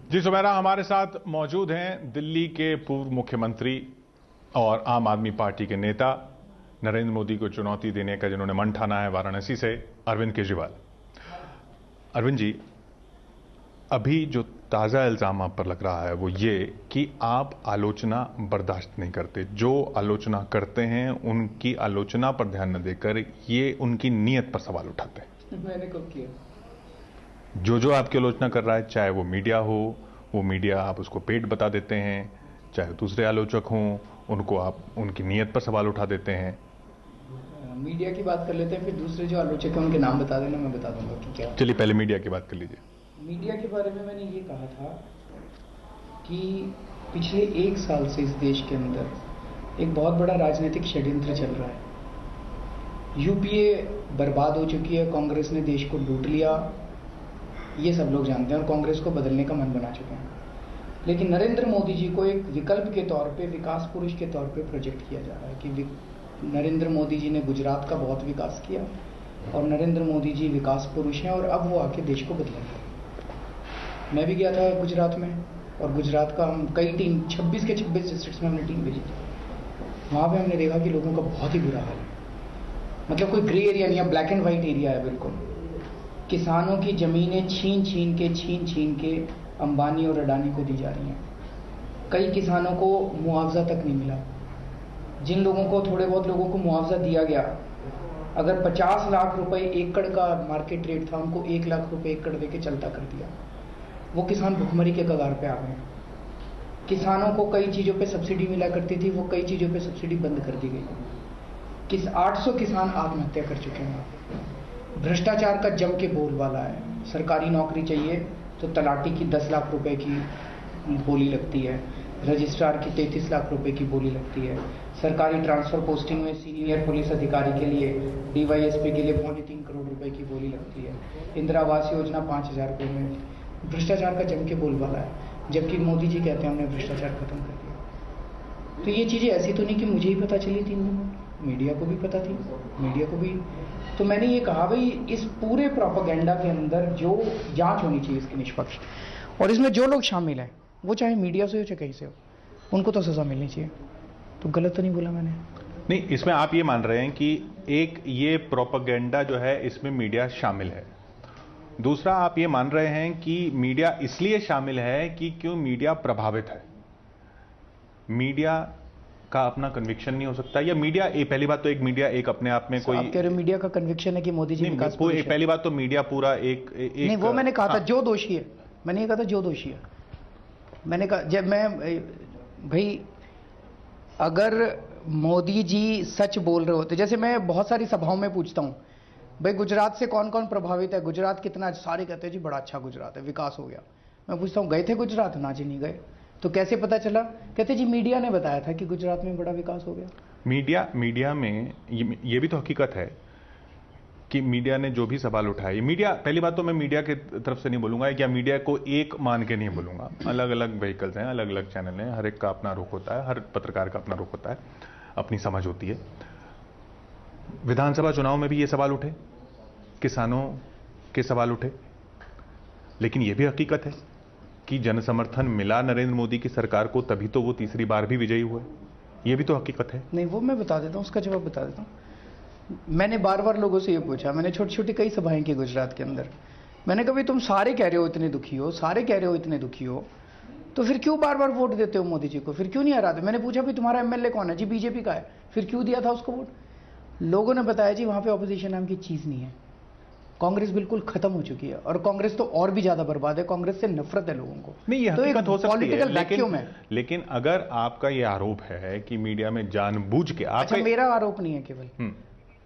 जी सुमेरा हमारे साथ मौजूद हैं दिल्ली के पूर्व मुख्यमंत्री और आम आदमी पार्टी के नेता, नरेंद्र मोदी को चुनौती देने का जिन्होंने मन ठाना है वाराणसी से, अरविंद केजरीवाल। अरविंद जी, अभी जो ताज़ा इल्ज़ाम आप पर लग रहा है वो ये कि आप आलोचना बर्दाश्त नहीं करते, जो आलोचना करते हैं उनकी आलोचना पर ध्यान न देकर ये उनकी नीयत पर सवाल उठाते हैं। मैंने कब किया? जो आपकी आलोचना कर रहा है, चाहे वो मीडिया हो, वो मीडिया आप उसको पेट बता देते हैं, चाहे दूसरे आलोचक हों, उनको आप उनकी नीयत पर सवाल उठा देते हैं। मीडिया की बात कर लेते हैं, फिर दूसरे जो आलोचक हैं उनके नाम बता देना, मैं बता दूंगा कि क्या। चलिए पहले मीडिया की बात कर लीजिए। मीडिया के बारे में मैंने ये कहा था कि पिछले 1 साल से इस देश के अंदर एक बहुत बड़ा राजनीतिक षड्यंत्र चल रहा है। यूपीए बर्बाद हो चुकी है, कांग्रेस ने देश को लूट लिया, ये सब लोग जानते हैं और कांग्रेस को बदलने का मन बना चुके हैं। लेकिन नरेंद्र मोदी जी को एक विकल्प के तौर पे, विकास पुरुष के तौर पे प्रोजेक्ट किया जा रहा है कि नरेंद्र मोदी जी ने गुजरात का बहुत विकास किया और नरेंद्र मोदी जी विकास पुरुष हैं और अब वो आके देश को बदलेंगे। मैं भी गया था गुजरात में और गुजरात का हम कई टीम 26 के 26 डिस्ट्रिक्ट्स में हमने टीम भेजी थी। वहाँ पे हमने देखा कि लोगों का बहुत ही बुरा हाल है, मतलब कोई ग्रे एरिया नहीं है, ब्लैक एंड व्हाइट एरिया है बिल्कुल। किसानों की जमीनें छीन छीन के अंबानी और अडानी को दी जा रही हैं। कई किसानों को मुआवजा तक नहीं मिला। जिन लोगों को, थोड़े बहुत लोगों को मुआवजा दिया गया, अगर 50 लाख रुपए एकड़ का मार्केट रेट था, उनको 1 लाख रुपए एकड़ देके चलता कर दिया। वो किसान भुखमरी के कगार पे आ गए। किसानों को कई चीज़ों पे सब्सिडी मिला करती थी, वो कई चीज़ों पे सब्सिडी बंद कर दी गई। 800 किसान आत्महत्या कर चुके हैं। भ्रष्टाचार का जम के बोलबाला है। सरकारी नौकरी चाहिए तो तलाटी की 10 लाख रुपए की बोली लगती है, रजिस्ट्रार की 33 लाख रुपए की बोली लगती है। सरकारी ट्रांसफर पोस्टिंग में सीनियर पुलिस अधिकारी के लिए, डीवाईएसपी के लिए 3.25 करोड़ रुपए की बोली लगती है। इंदिरा आवास योजना 5,000 रुपये में। भ्रष्टाचार का जम के बोलबाला है, जबकि मोदी जी कहते हैं हमने भ्रष्टाचार खत्म कर दिया। तो ये चीज़ें ऐसी तो नहीं कि मुझे ही पता चली थी, मीडिया को भी पता थी, मीडिया को भी। तो मैंने ये कहा भाई, इस पूरे प्रोपेगेंडा के अंदर जो जांच होनी चाहिए इसकी निष्पक्ष, और इसमें जो लोग शामिल हैं, वो चाहे मीडिया से हो चाहे कहीं से हो, उनको तो सजा मिलनी चाहिए। तो गलत तो नहीं बोला मैंने? नहीं, इसमें आप ये मान रहे हैं कि एक ये प्रोपेगेंडा जो है इसमें मीडिया शामिल है। दूसरा, आप ये मान रहे हैं कि मीडिया इसलिए शामिल है कि क्यों मीडिया प्रभावित है, मीडिया का अपना कन्विक्शन नहीं हो सकता, या मीडिया पहली बात तो एक मीडिया एक अपने आप में कोई, आप कह रहे हो मीडिया का कन्विक्शन है कि मोदी जी विकास पुरुष है? पहली बात तो मीडिया पूरा एक नहीं, वो मैंने कहा था जो दोषी है, मैंने ये कहा था जो दोषी है। मैंने कहा जब मैं भाई, अगर मोदी जी सच बोल रहे होते, जैसे मैं बहुत सारी सभाओं में पूछता हूं भाई गुजरात से कौन कौन प्रभावित है, गुजरात कितना, सारे कहते हैं जी बड़ा अच्छा गुजरात है, विकास हो गया। मैं पूछता हूं गए थे गुजरात? ना जी नहीं गए। तो कैसे पता चला? कहते जी मीडिया ने बताया था कि गुजरात में बड़ा विकास हो गया। मीडिया में ये भी तो हकीकत है कि मीडिया ने जो भी सवाल उठाए, मीडिया, पहली बात तो मैं मीडिया की तरफ से नहीं बोलूंगा या मीडिया को एक मान के नहीं बोलूंगा। अलग अलग व्हीकल्स हैं, अलग अलग चैनल हैं, हर एक का अपना रुख होता है, हर पत्रकार का अपना रुख होता है, अपनी समझ होती है। विधानसभा चुनाव में भी ये सवाल उठे, किसानों के सवाल उठे, लेकिन यह भी हकीकत है कि जनसमर्थन मिला नरेंद्र मोदी की सरकार को, तभी तो वो तीसरी बार भी विजयी हुए। ये भी तो हकीकत है। नहीं, वो मैं बता देता हूँ, उसका जवाब बता देता हूँ। मैंने बार बार लोगों से ये पूछा, मैंने छोटी छोटी कई सभाएं की गुजरात के अंदर। मैंने कहा भाई तुम सारे कह रहे हो इतने दुखी हो, सारे कह रहे हो इतने दुखी हो, तो फिर क्यों बार बार वोट देते हो मोदी जी को, फिर क्यों नहीं हराते? मैंने पूछा भाई तुम्हारा एमएलए कौन है? जी बीजेपी का है। फिर क्यों दिया था उसको वोट? लोगों ने बताया जी वहां पे ऑपोजिशन नाम की चीज नहीं है, कांग्रेस बिल्कुल खत्म हो चुकी है, और कांग्रेस तो और भी ज्यादा बर्बाद है, कांग्रेस से नफरत है लोगों को। नहीं, ये तो हकीकत हो सकती है, लेकिन अगर आपका ये आरोप है कि मीडिया में जानबूझ के, अच्छा मेरा आरोप नहीं है केवल,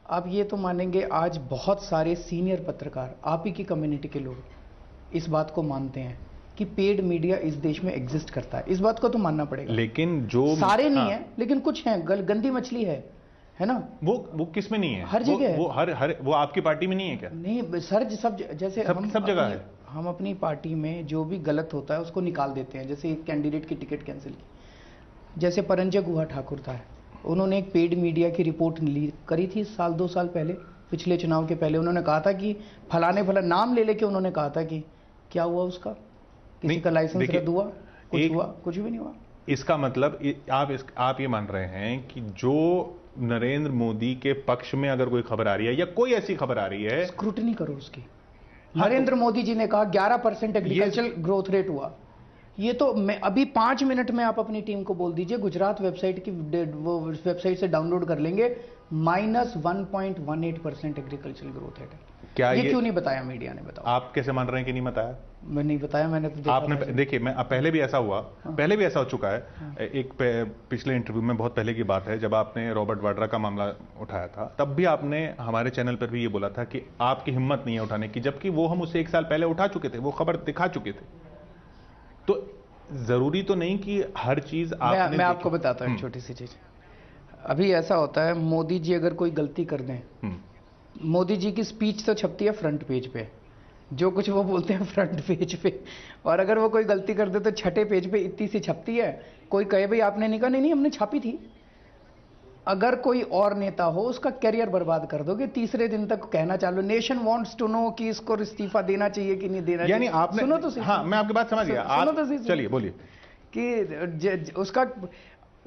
आप ये तो मानेंगे आज बहुत सारे सीनियर पत्रकार, आप ही की कम्युनिटी के लोग इस बात को मानते हैं कि पेड मीडिया इस देश में एग्जिस्ट करता है। इस बात को तो मानना पड़ेगा, लेकिन जो सारे नहीं है, लेकिन कुछ हैं, गंदी मछली है ना? वो किस में नहीं है? हर जगह है। वो आपकी पार्टी में नहीं है क्या? नहीं सर, सब जैसे सब जगह है। हम अपनी पार्टी में जो भी गलत होता है उसको निकाल देते हैं। जैसे एक कैंडिडेट की टिकट कैंसिल की, जैसे परंजय गुहा ठाकुर था, उन्होंने एक पेड मीडिया की रिपोर्ट करी थी 2 साल पहले, पिछले चुनाव के पहले। उन्होंने कहा था कि फलाने नाम ले लेके उन्होंने कहा था कि क्या हुआ उसका, किसी का लाइसेंस रद्द हुआ, कुछ हुआ? कुछ भी नहीं हुआ। इसका मतलब आप ये मान रहे हैं कि जो नरेंद्र मोदी के पक्ष में अगर कोई खबर आ रही है या कोई ऐसी खबर आ रही है, स्क्रूटनी करो उसकी। नरेंद्र मोदी जी ने कहा 11% एग्रीकल्चरल ग्रोथ रेट हुआ। ये तो मैं अभी 5 मिनट में आप अपनी टीम को बोल दीजिए, गुजरात वेबसाइट की वो वेबसाइट से डाउनलोड कर लेंगे, -1.18% एग्रीकल्चरल ग्रोथ रेट है। क्या ये क्यों नहीं बताया मीडिया ने? बताओ। आप कैसे मान रहे हैं कि नहीं बताया? मैं नहीं बताया, मैंने तो देखा। आपने देखिए, मैं पहले भी ऐसा हुआ, पहले भी ऐसा हो चुका है। एक पिछले इंटरव्यू में, बहुत पहले की बात है, जब आपने रॉबर्ट वाड्रा का मामला उठाया था, तब भी आपने हमारे चैनल पर भी ये बोला था कि आपकी हिम्मत नहीं है उठाने की, जबकि वो हम उसे 1 साल पहले उठा चुके थे, वो खबर दिखा चुके थे। तो जरूरी तो नहीं कि हर चीज आपने मैं आपको बताता हूँ एक छोटी सी चीज। अभी ऐसा होता है, मोदी जी अगर कोई गलती कर दें, मोदी जी की स्पीच तो छपती है फ्रंट पेज पे, जो कुछ वो बोलते हैं फ्रंट पेज पे, और अगर वो कोई गलती कर दे तो छठे पेज पे इतनी सी छपती है। कोई कहे भाई आपने नहीं कहा, नहीं हमने छापी थी। अगर कोई और नेता हो, उसका कैरियर बर्बाद कर दोगे। तीसरे दिन तक कहना चालू, नेशन वांट्स टू नो कि इसको इस्तीफा देना चाहिए कि नहीं देना चाहिए। यानी आपने, सुनो तो सही। हाँ, मैं आपकी बात समझ गया। सुनो तो सही, चलिए बोलिए। कि उसका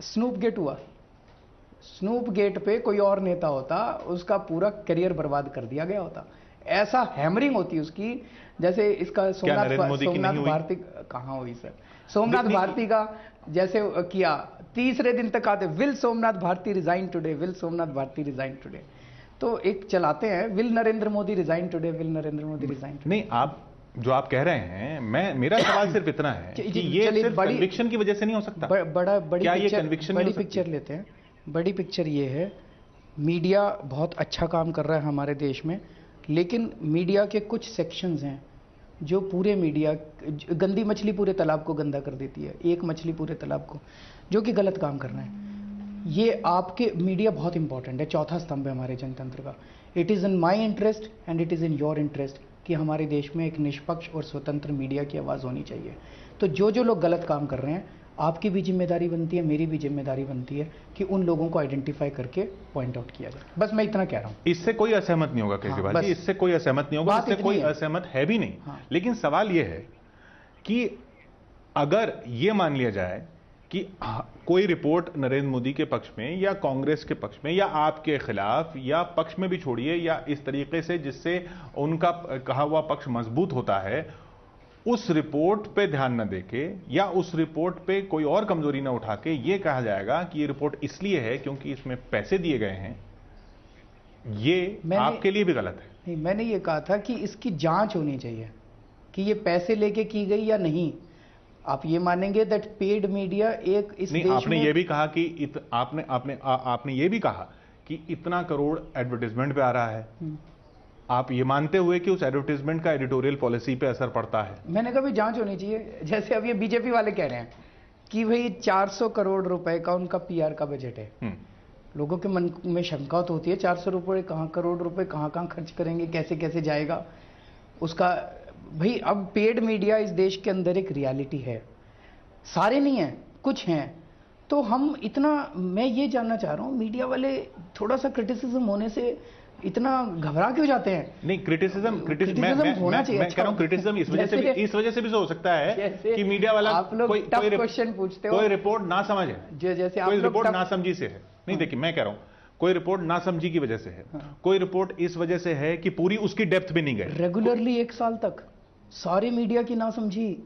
स्नूप गेट हुआ, स्नूप गेट पे कोई और नेता होता, उसका पूरा करियर बर्बाद कर दिया गया होता। ऐसा हैमरिंग होती उसकी, जैसे इसका सोमनाथ भारती कहाँ हुई सर, सोमनाथ भारती का जैसे किया। तीसरे दिन तक आते, will Somnath Bharti resign today, will Somnath Bharti resign today. तो एक चलाते हैं, will Narendra Modi resign today, will Narendra Modi resign today. नहीं, आप जो आप कह रहे हैं, मेरा सवाल सिर्फ इतना है कि ये सिर्फ कन्विक्शन की वजह से नहीं हो सकता। बड़ी पिक्चर लेते हैं। बड़ी पिक्चर ये है, मीडिया बहुत अच्छा काम कर रहा है हमारे देश में, लेकिन मीडिया के कुछ सेक्शंस हैं जो पूरे मीडिया, गंदी मछली पूरे तालाब को गंदा कर देती है, एक मछली पूरे तालाब को, जो कि गलत काम कर रहे हैं। ये आपके मीडिया बहुत इंपॉर्टेंट है, चौथा स्तंभ है हमारे जनतंत्र का। It is in my interest and it is in your interest कि हमारे देश में एक निष्पक्ष और स्वतंत्र मीडिया की आवाज़ होनी चाहिए। तो जो लोग गलत काम कर रहे हैं, आपकी भी जिम्मेदारी बनती है, मेरी भी जिम्मेदारी बनती है कि उन लोगों को आइडेंटिफाई करके पॉइंट आउट किया जाए। बस मैं इतना कह रहा हूं। इससे कोई असहमत नहीं होगा केजरीवाल जी, इससे कोई असहमत नहीं होगा, इससे कोई असहमत है भी नहीं। लेकिन सवाल यह है कि अगर यह मान लिया जाए कि कोई रिपोर्ट नरेंद्र मोदी के पक्ष में या कांग्रेस के पक्ष में या आपके खिलाफ या पक्ष में भी छोड़िए, या इस तरीके से जिससे उनका कहा हुआ पक्ष मजबूत होता है, उस रिपोर्ट पे ध्यान न देके या उस रिपोर्ट पे कोई और कमजोरी न उठा के ये कहा जाएगा कि ये रिपोर्ट इसलिए है क्योंकि इसमें पैसे दिए गए हैं, ये आपके लिए भी गलत है। नहीं, मैंने ये कहा था कि इसकी जांच होनी चाहिए कि ये पैसे लेके की गई या नहीं। आप ये मानेंगे दैट पेड मीडिया एक इस नहीं, देश आपने में, ये भी कहा कि आपने ये भी कहा कि इतना करोड़ एडवर्टाइजमेंट पे आ रहा है, आप ये मानते हुए कि उस एडवर्टाइजमेंट का एडिटोरियल पॉलिसी पे असर पड़ता है। मैंने कहा भी जांच होनी चाहिए। जैसे अब ये बीजेपी वाले कह रहे हैं कि भाई 400 करोड़ रुपए का उनका पीआर का बजट है। लोगों के मन में शंका तो होती है, 400 रुपए कहाँ, करोड़ रुपए कहाँ खर्च करेंगे, कैसे कैसे जाएगा उसका। भाई अब पेड मीडिया इस देश के अंदर एक रियलिटी है, सारे नहीं है, कुछ हैं। तो हम इतना, मैं ये जानना चाह रहा हूँ, मीडिया वाले थोड़ा सा क्रिटिसिज्म होने से इतना घबरा क्यों जाते हैं? नहीं, क्रिटिसिज्म होना चाहिए। मैं कह रहा हूं क्रिटिसिज्म इस वजह से भी हो सकता है कि मीडिया वाला आप लोग टफ क्वेश्चन पूछते हो, कोई रिपोर्ट ना समझे, जैसे कोई रिपोर्ट ना समझी से है। नहीं, देखिए मैं कह रहा हूं कोई रिपोर्ट ना समझी की वजह से है, कोई रिपोर्ट इस वजह से है कि पूरी उसकी डेप्थ भी नहीं गई। रेगुलरली 1 साल तक सारी मीडिया की ना समझी।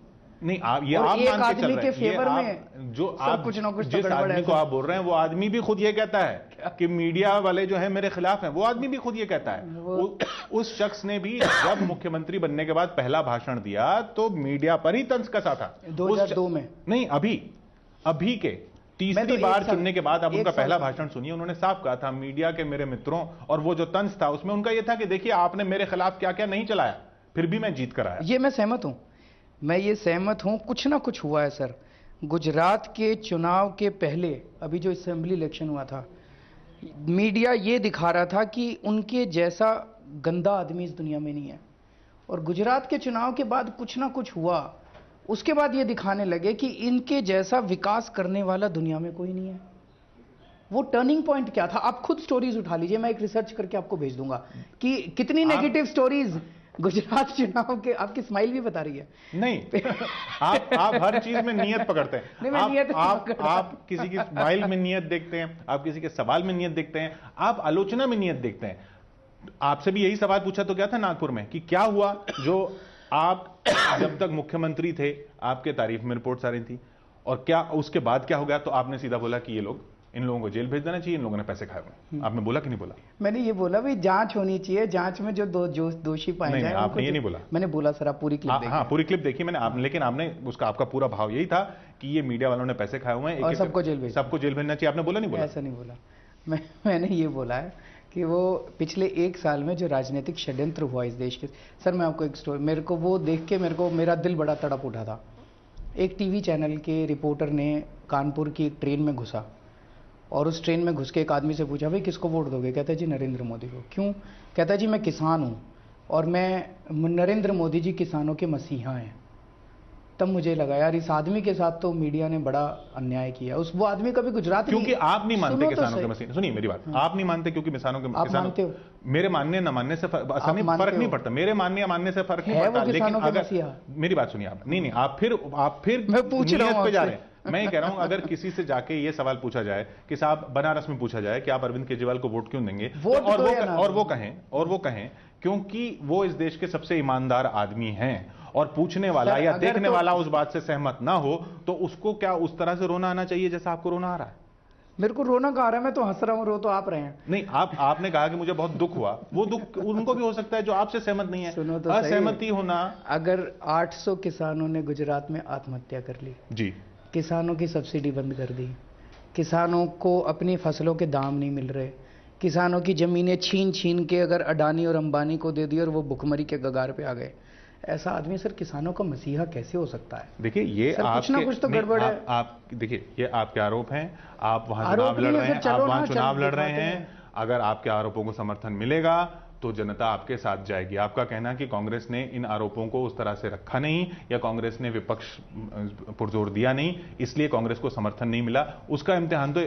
नहीं, आप ये आप मान के चल रहे हैं, फेवर में जो आप कुछ ना कुछ जिस आदमी को आप बोल रहे हैं, वो आदमी भी खुद ये कहता है कि मीडिया वाले जो है मेरे खिलाफ हैं। वो आदमी भी खुद ये कहता है। उस शख्स ने भी जब मुख्यमंत्री बनने के बाद पहला भाषण दिया तो मीडिया पर ही तंज कसा था 2002 में। नहीं, अभी के तीसरी बार चुनने के बाद आप उनका पहला भाषण सुनिए, उन्होंने साफ कहा था मीडिया के मेरे मित्रों, और वो जो तंज था उसमें उनका यह था कि देखिए आपने मेरे खिलाफ क्या क्या नहीं चलाया, फिर भी मैं जीत कर आया। ये मैं सहमत हूं, मैं ये सहमत हूं। कुछ ना कुछ हुआ है सर। गुजरात के चुनाव के पहले, अभी जो असेंबली इलेक्शन हुआ था, मीडिया ये दिखा रहा था कि उनके जैसा गंदा आदमी इस दुनिया में नहीं है। और गुजरात के चुनाव के बाद कुछ ना कुछ हुआ, उसके बाद ये दिखाने लगे कि इनके जैसा विकास करने वाला दुनिया में कोई नहीं है। वो टर्निंग पॉइंट क्या था? आप खुद स्टोरीज उठा लीजिए, मैं एक रिसर्च करके आपको भेज दूंगा कि कितनी नेगेटिव स्टोरीज गुजरात चुनाव के आपकी स्माइल भी बता रही है। नहीं आप हर चीज में नियत पकड़ते हैं। नहीं, मैं नियत नहीं पकड़ता। आप किसी की स्माइल में नियत देखते हैं, आप किसी के सवाल में नियत देखते हैं, आप आलोचना में नियत देखते हैं। आपसे भी यही सवाल पूछा तो क्या था नागपुर में कि क्या हुआ जो आप जब तक मुख्यमंत्री थे आपके तारीफ में रिपोर्ट्स आ रही थी, और क्या उसके बाद क्या हो गया? तो आपने सीधा बोला कि इन लोगों को जेल भेज देना चाहिए, इन लोगों ने पैसे खाए हुए। आपने बोला कि नहीं बोला? मैंने ये बोला भाई जांच होनी चाहिए, जांच में जो दोषी पाए जाए। आपने ये नहीं बोला। मैंने बोला सर आप पूरी क्लिप देखिए। हाँ पूरी क्लिप देखी मैंने, लेकिन आपने उसका आपका पूरा भाव यही था कि ये मीडिया वालों ने पैसे खाए हुए हैं और सबको जेल भेजना चाहिए। आपने बोला नहीं बोला? ऐसा नहीं बोला। मैंने ये बोला है कि वो पिछले 1 साल में जो राजनीतिक षड्यंत्र हुआ इस देश के, सर मैं आपको एक स्टोरी, मेरे को वो देख के मेरा दिल बड़ा तड़प उठा था। एक टीवी चैनल के रिपोर्टर ने कानपुर की एक ट्रेन में घुसा और उस ट्रेन में घुस के एक आदमी से पूछा भाई किसको वोट दोगे? कहता है जी नरेंद्र मोदी को। क्यों? कहता है जी मैं किसान हूं और नरेंद्र मोदी जी किसानों के मसीहा हैं। तब मुझे लगा यार इस आदमी के साथ तो मीडिया ने बड़ा अन्याय किया। वो आदमी कभी गुजरात क्योंकि आप नहीं मानते किसानों के मसीहा। सुनिए मेरी बात, आप नहीं मानते क्योंकि किसानों के मानते हो? मेरे मानने न मानने से फर्क नहीं पड़ता। मेरे मानने या मानने से फर्क नहीं पड़ता। लेकिन अगर मेरी बात सुनिए आप, नहीं आप फिर मैं पूछ रहा हूं पे जा रहे हैं। मैं ये कह रहा हूं अगर किसी से जाके ये सवाल पूछा जाए कि साहब बनारस में पूछा जाए कि आप अरविंद केजरीवाल को वोट क्यों देंगे, और वो कहें क्योंकि वो इस देश के सबसे ईमानदार आदमी हैं, और पूछने वाला या देखने वाला उस बात से सहमत ना हो, तो उसको क्या उस तरह से रोना आना चाहिए जैसा आपको रोना आ रहा है? मेरे को रोना कहा रहा है, मैं तो हंस रहा हूं, रो तो आप रहे हैं। नहीं आपने कहा कि मुझे बहुत दुख हुआ, वो दुख उनको भी हो सकता है जो आपसे सहमत नहीं है। सुनो तो असहमति होना। अगर 800 किसानों ने गुजरात में आत्महत्या कर ली जी, किसानों की सब्सिडी बंद कर दी, किसानों को अपनी फसलों के दाम नहीं मिल रहे, किसानों की जमीनें छीन के अगर अडानी और अंबानी को दे दी और वो भुखमरी के कगार पे आ गए, ऐसा आदमी सर किसानों का मसीहा कैसे हो सकता है? देखिए ये कुछ ना कुछ तो गड़बड़ है। आप देखिए ये आपके आरोप हैं, आप वहां चुनाव लड़ रहे हैं, आप वहां चुनाव लड़ रहे हैं। अगर आपके आरोपों को समर्थन मिलेगा तो जनता आपके साथ जाएगी। आपका कहना है कि कांग्रेस ने इन आरोपों को उस तरह से रखा नहीं, या कांग्रेस ने विपक्ष पुरजोर दिया नहीं, इसलिए कांग्रेस को समर्थन नहीं मिला। उसका इम्तिहान तो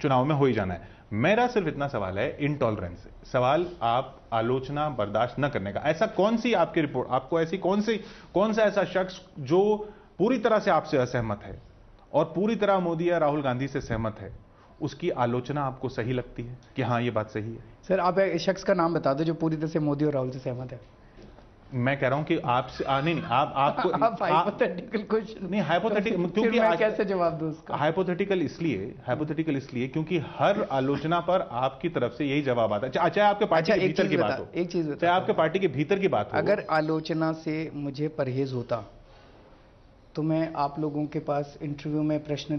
चुनाव में हो ही जाना है। मेरा सिर्फ इतना सवाल है इंटॉलरेंस सवाल, आप आलोचना बर्दाश्त न करने का। ऐसा कौन सी आपकी रिपोर्ट, आपको ऐसी कौन सा ऐसा शख्स जो पूरी तरह से आपसे असहमत है और पूरी तरह मोदी या राहुल गांधी से सहमत है, उसकी आलोचना आपको सही लगती है कि हाँ ये बात सही है? सर आप एक शख्स का नाम बता दो जो पूरी तरह से मोदी और राहुल से सहमत है। मैं कह रहा हूं कि आपसे नहीं आपको हाइपोथेटिकल क्वेश्चन नहीं, हाइपोथेटिकल क्योंकि मैं कैसे जवाब दूं उसका? हाइपोथेटिकल इसलिए क्योंकि हर आलोचना पर आपकी तरफ से यही जवाब आता है, चाहे आपके पार्टी के भीतर की बात हो, एक चीज चाहे आपके पार्टी के भीतर की बात हो। अगर आलोचना से मुझे परहेज होता तो मैं आप लोगों के पास इंटरव्यू में प्रश्न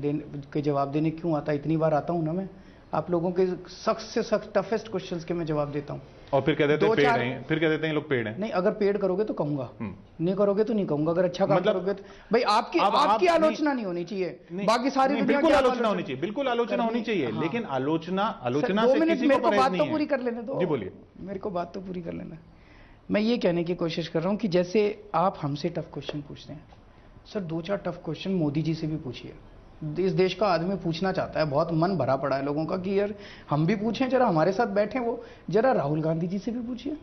के जवाब देने क्यों आता? इतनी बार आता हूं ना मैं, आप लोगों के सख्त से सख्त टफेस्ट क्वेश्चंस के मैं जवाब देता हूं। और फिर कह देते हैं पेड़ हैं, फिर कह देते हैं लोग पेड़ हैं। नहीं, अगर पेड़ करोगे तो कहूंगा, नहीं करोगे तो नहीं कहूंगा। अगर अच्छा काम करोगे तो भाई आपकी आलोचना नहीं होनी चाहिए, बाकी सारी बिल्कुल आलोचना होनी चाहिए, बिल्कुल आलोचना होनी चाहिए, लेकिन आलोचना से किसी को परहेज बात तो पूरी कर लेने दो। जी बोलिए। मेरे को बात तो पूरी कर लेना। मैं ये कहने की कोशिश कर रहा हूं कि जैसे आप हमसे टफ क्वेश्चन पूछते हैं, sir 2-4 tough question Modi ji से भी पूछिए। इस देश का आदमी पूछना चाहता है, बहुत मन भरा पड़ा है लोगों का कि यार हम भी पूछें, जरा हमारे साथ बैठे वो, जरा राहुल गांधी जी से भी पूछिए।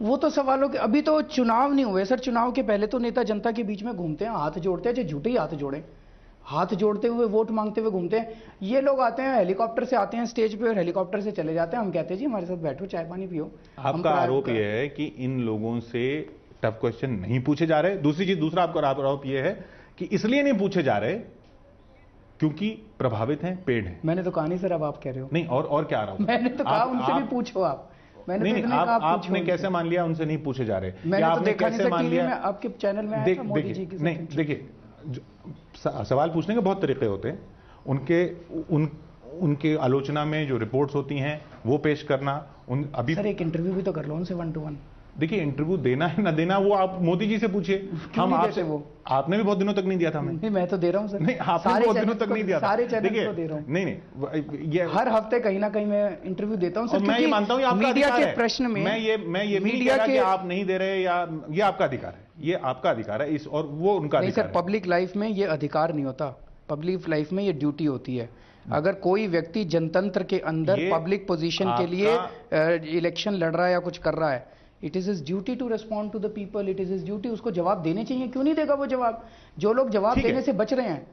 वो तो सवालों के, अभी तो चुनाव नहीं हुए सर, चुनाव के पहले तो नेता जनता के बीच में घूमते हैं, हाथ जोड़ते हैं, चाहे झूठे ही हाथ जोड़े, हाथ जोड़ते हुए वोट मांगते हुए घूमते हैं। ये लोग आते हैं हेलीकॉप्टर से आते हैं स्टेज पे और हेलीकॉप्टर से चले जाते हैं। हम कहते हैं जी हमारे साथ बैठो, चाय पानी पियो। आपका आरोप यह है कि इन लोगों से टफ क्वेश्चन नहीं पूछे जा रहे। दूसरा आपका आरोप यह है कि इसलिए नहीं पूछे जा रहे क्योंकि प्रभावित हैं, पेड़ हैं। मैंने तो कहा नहीं सर, अब आप कह रहे हो। नहीं, और क्या रहा हूं? मैंने तो कहा उनसे भी पूछो आप। मैंने नहीं, आपने कैसे मान लिया उनसे नहीं पूछे जा रहे? मैंने तो देखा नहीं, टीवी में आपके चैनल में आया था मोदी जी की। नहीं देखिए, सवाल पूछने के बहुत तरीके होते हैं। उनके आलोचना में जो रिपोर्ट्स होती हैं वो पेश करना। अभी सर एक इंटरव्यू भी तो कर लो उनसे 1-to-1। देखिए इंटरव्यू देना है ना देना वो आप मोदी जी से पूछिए। हम आपसे, वो आपने भी बहुत दिनों तक नहीं दिया था। नहीं, मैं तो दे रहा हूं सर। नहीं, आपने बहुत दिनों तक नहीं दिया था। सारे चैनल को दे रहा हूं। नहीं, ये हर हफ्ते कहीं ना कहीं मैं इंटरव्यू देता हूं सर। मैं ये मानता हूं मीडिया के प्रश्न में मैं ये मीडिया के आप नहीं दे रहे, या ये आपका अधिकार है, ये आपका अधिकार है, और वो उनका अधिकार है। सर पब्लिक लाइफ में ये अधिकार नहीं होता, पब्लिक लाइफ में ये ड्यूटी होती है। अगर कोई व्यक्ति जनतंत्र के अंदर पब्लिक पोजीशन के लिए इलेक्शन लड़ रहा है या कुछ कर रहा है, it is his duty to respond to the people, it is his duty, उसको जवाब देने चाहिए। क्यों नहीं देगा वो जवाब? जो लोग जवाब देने से बच रहे हैं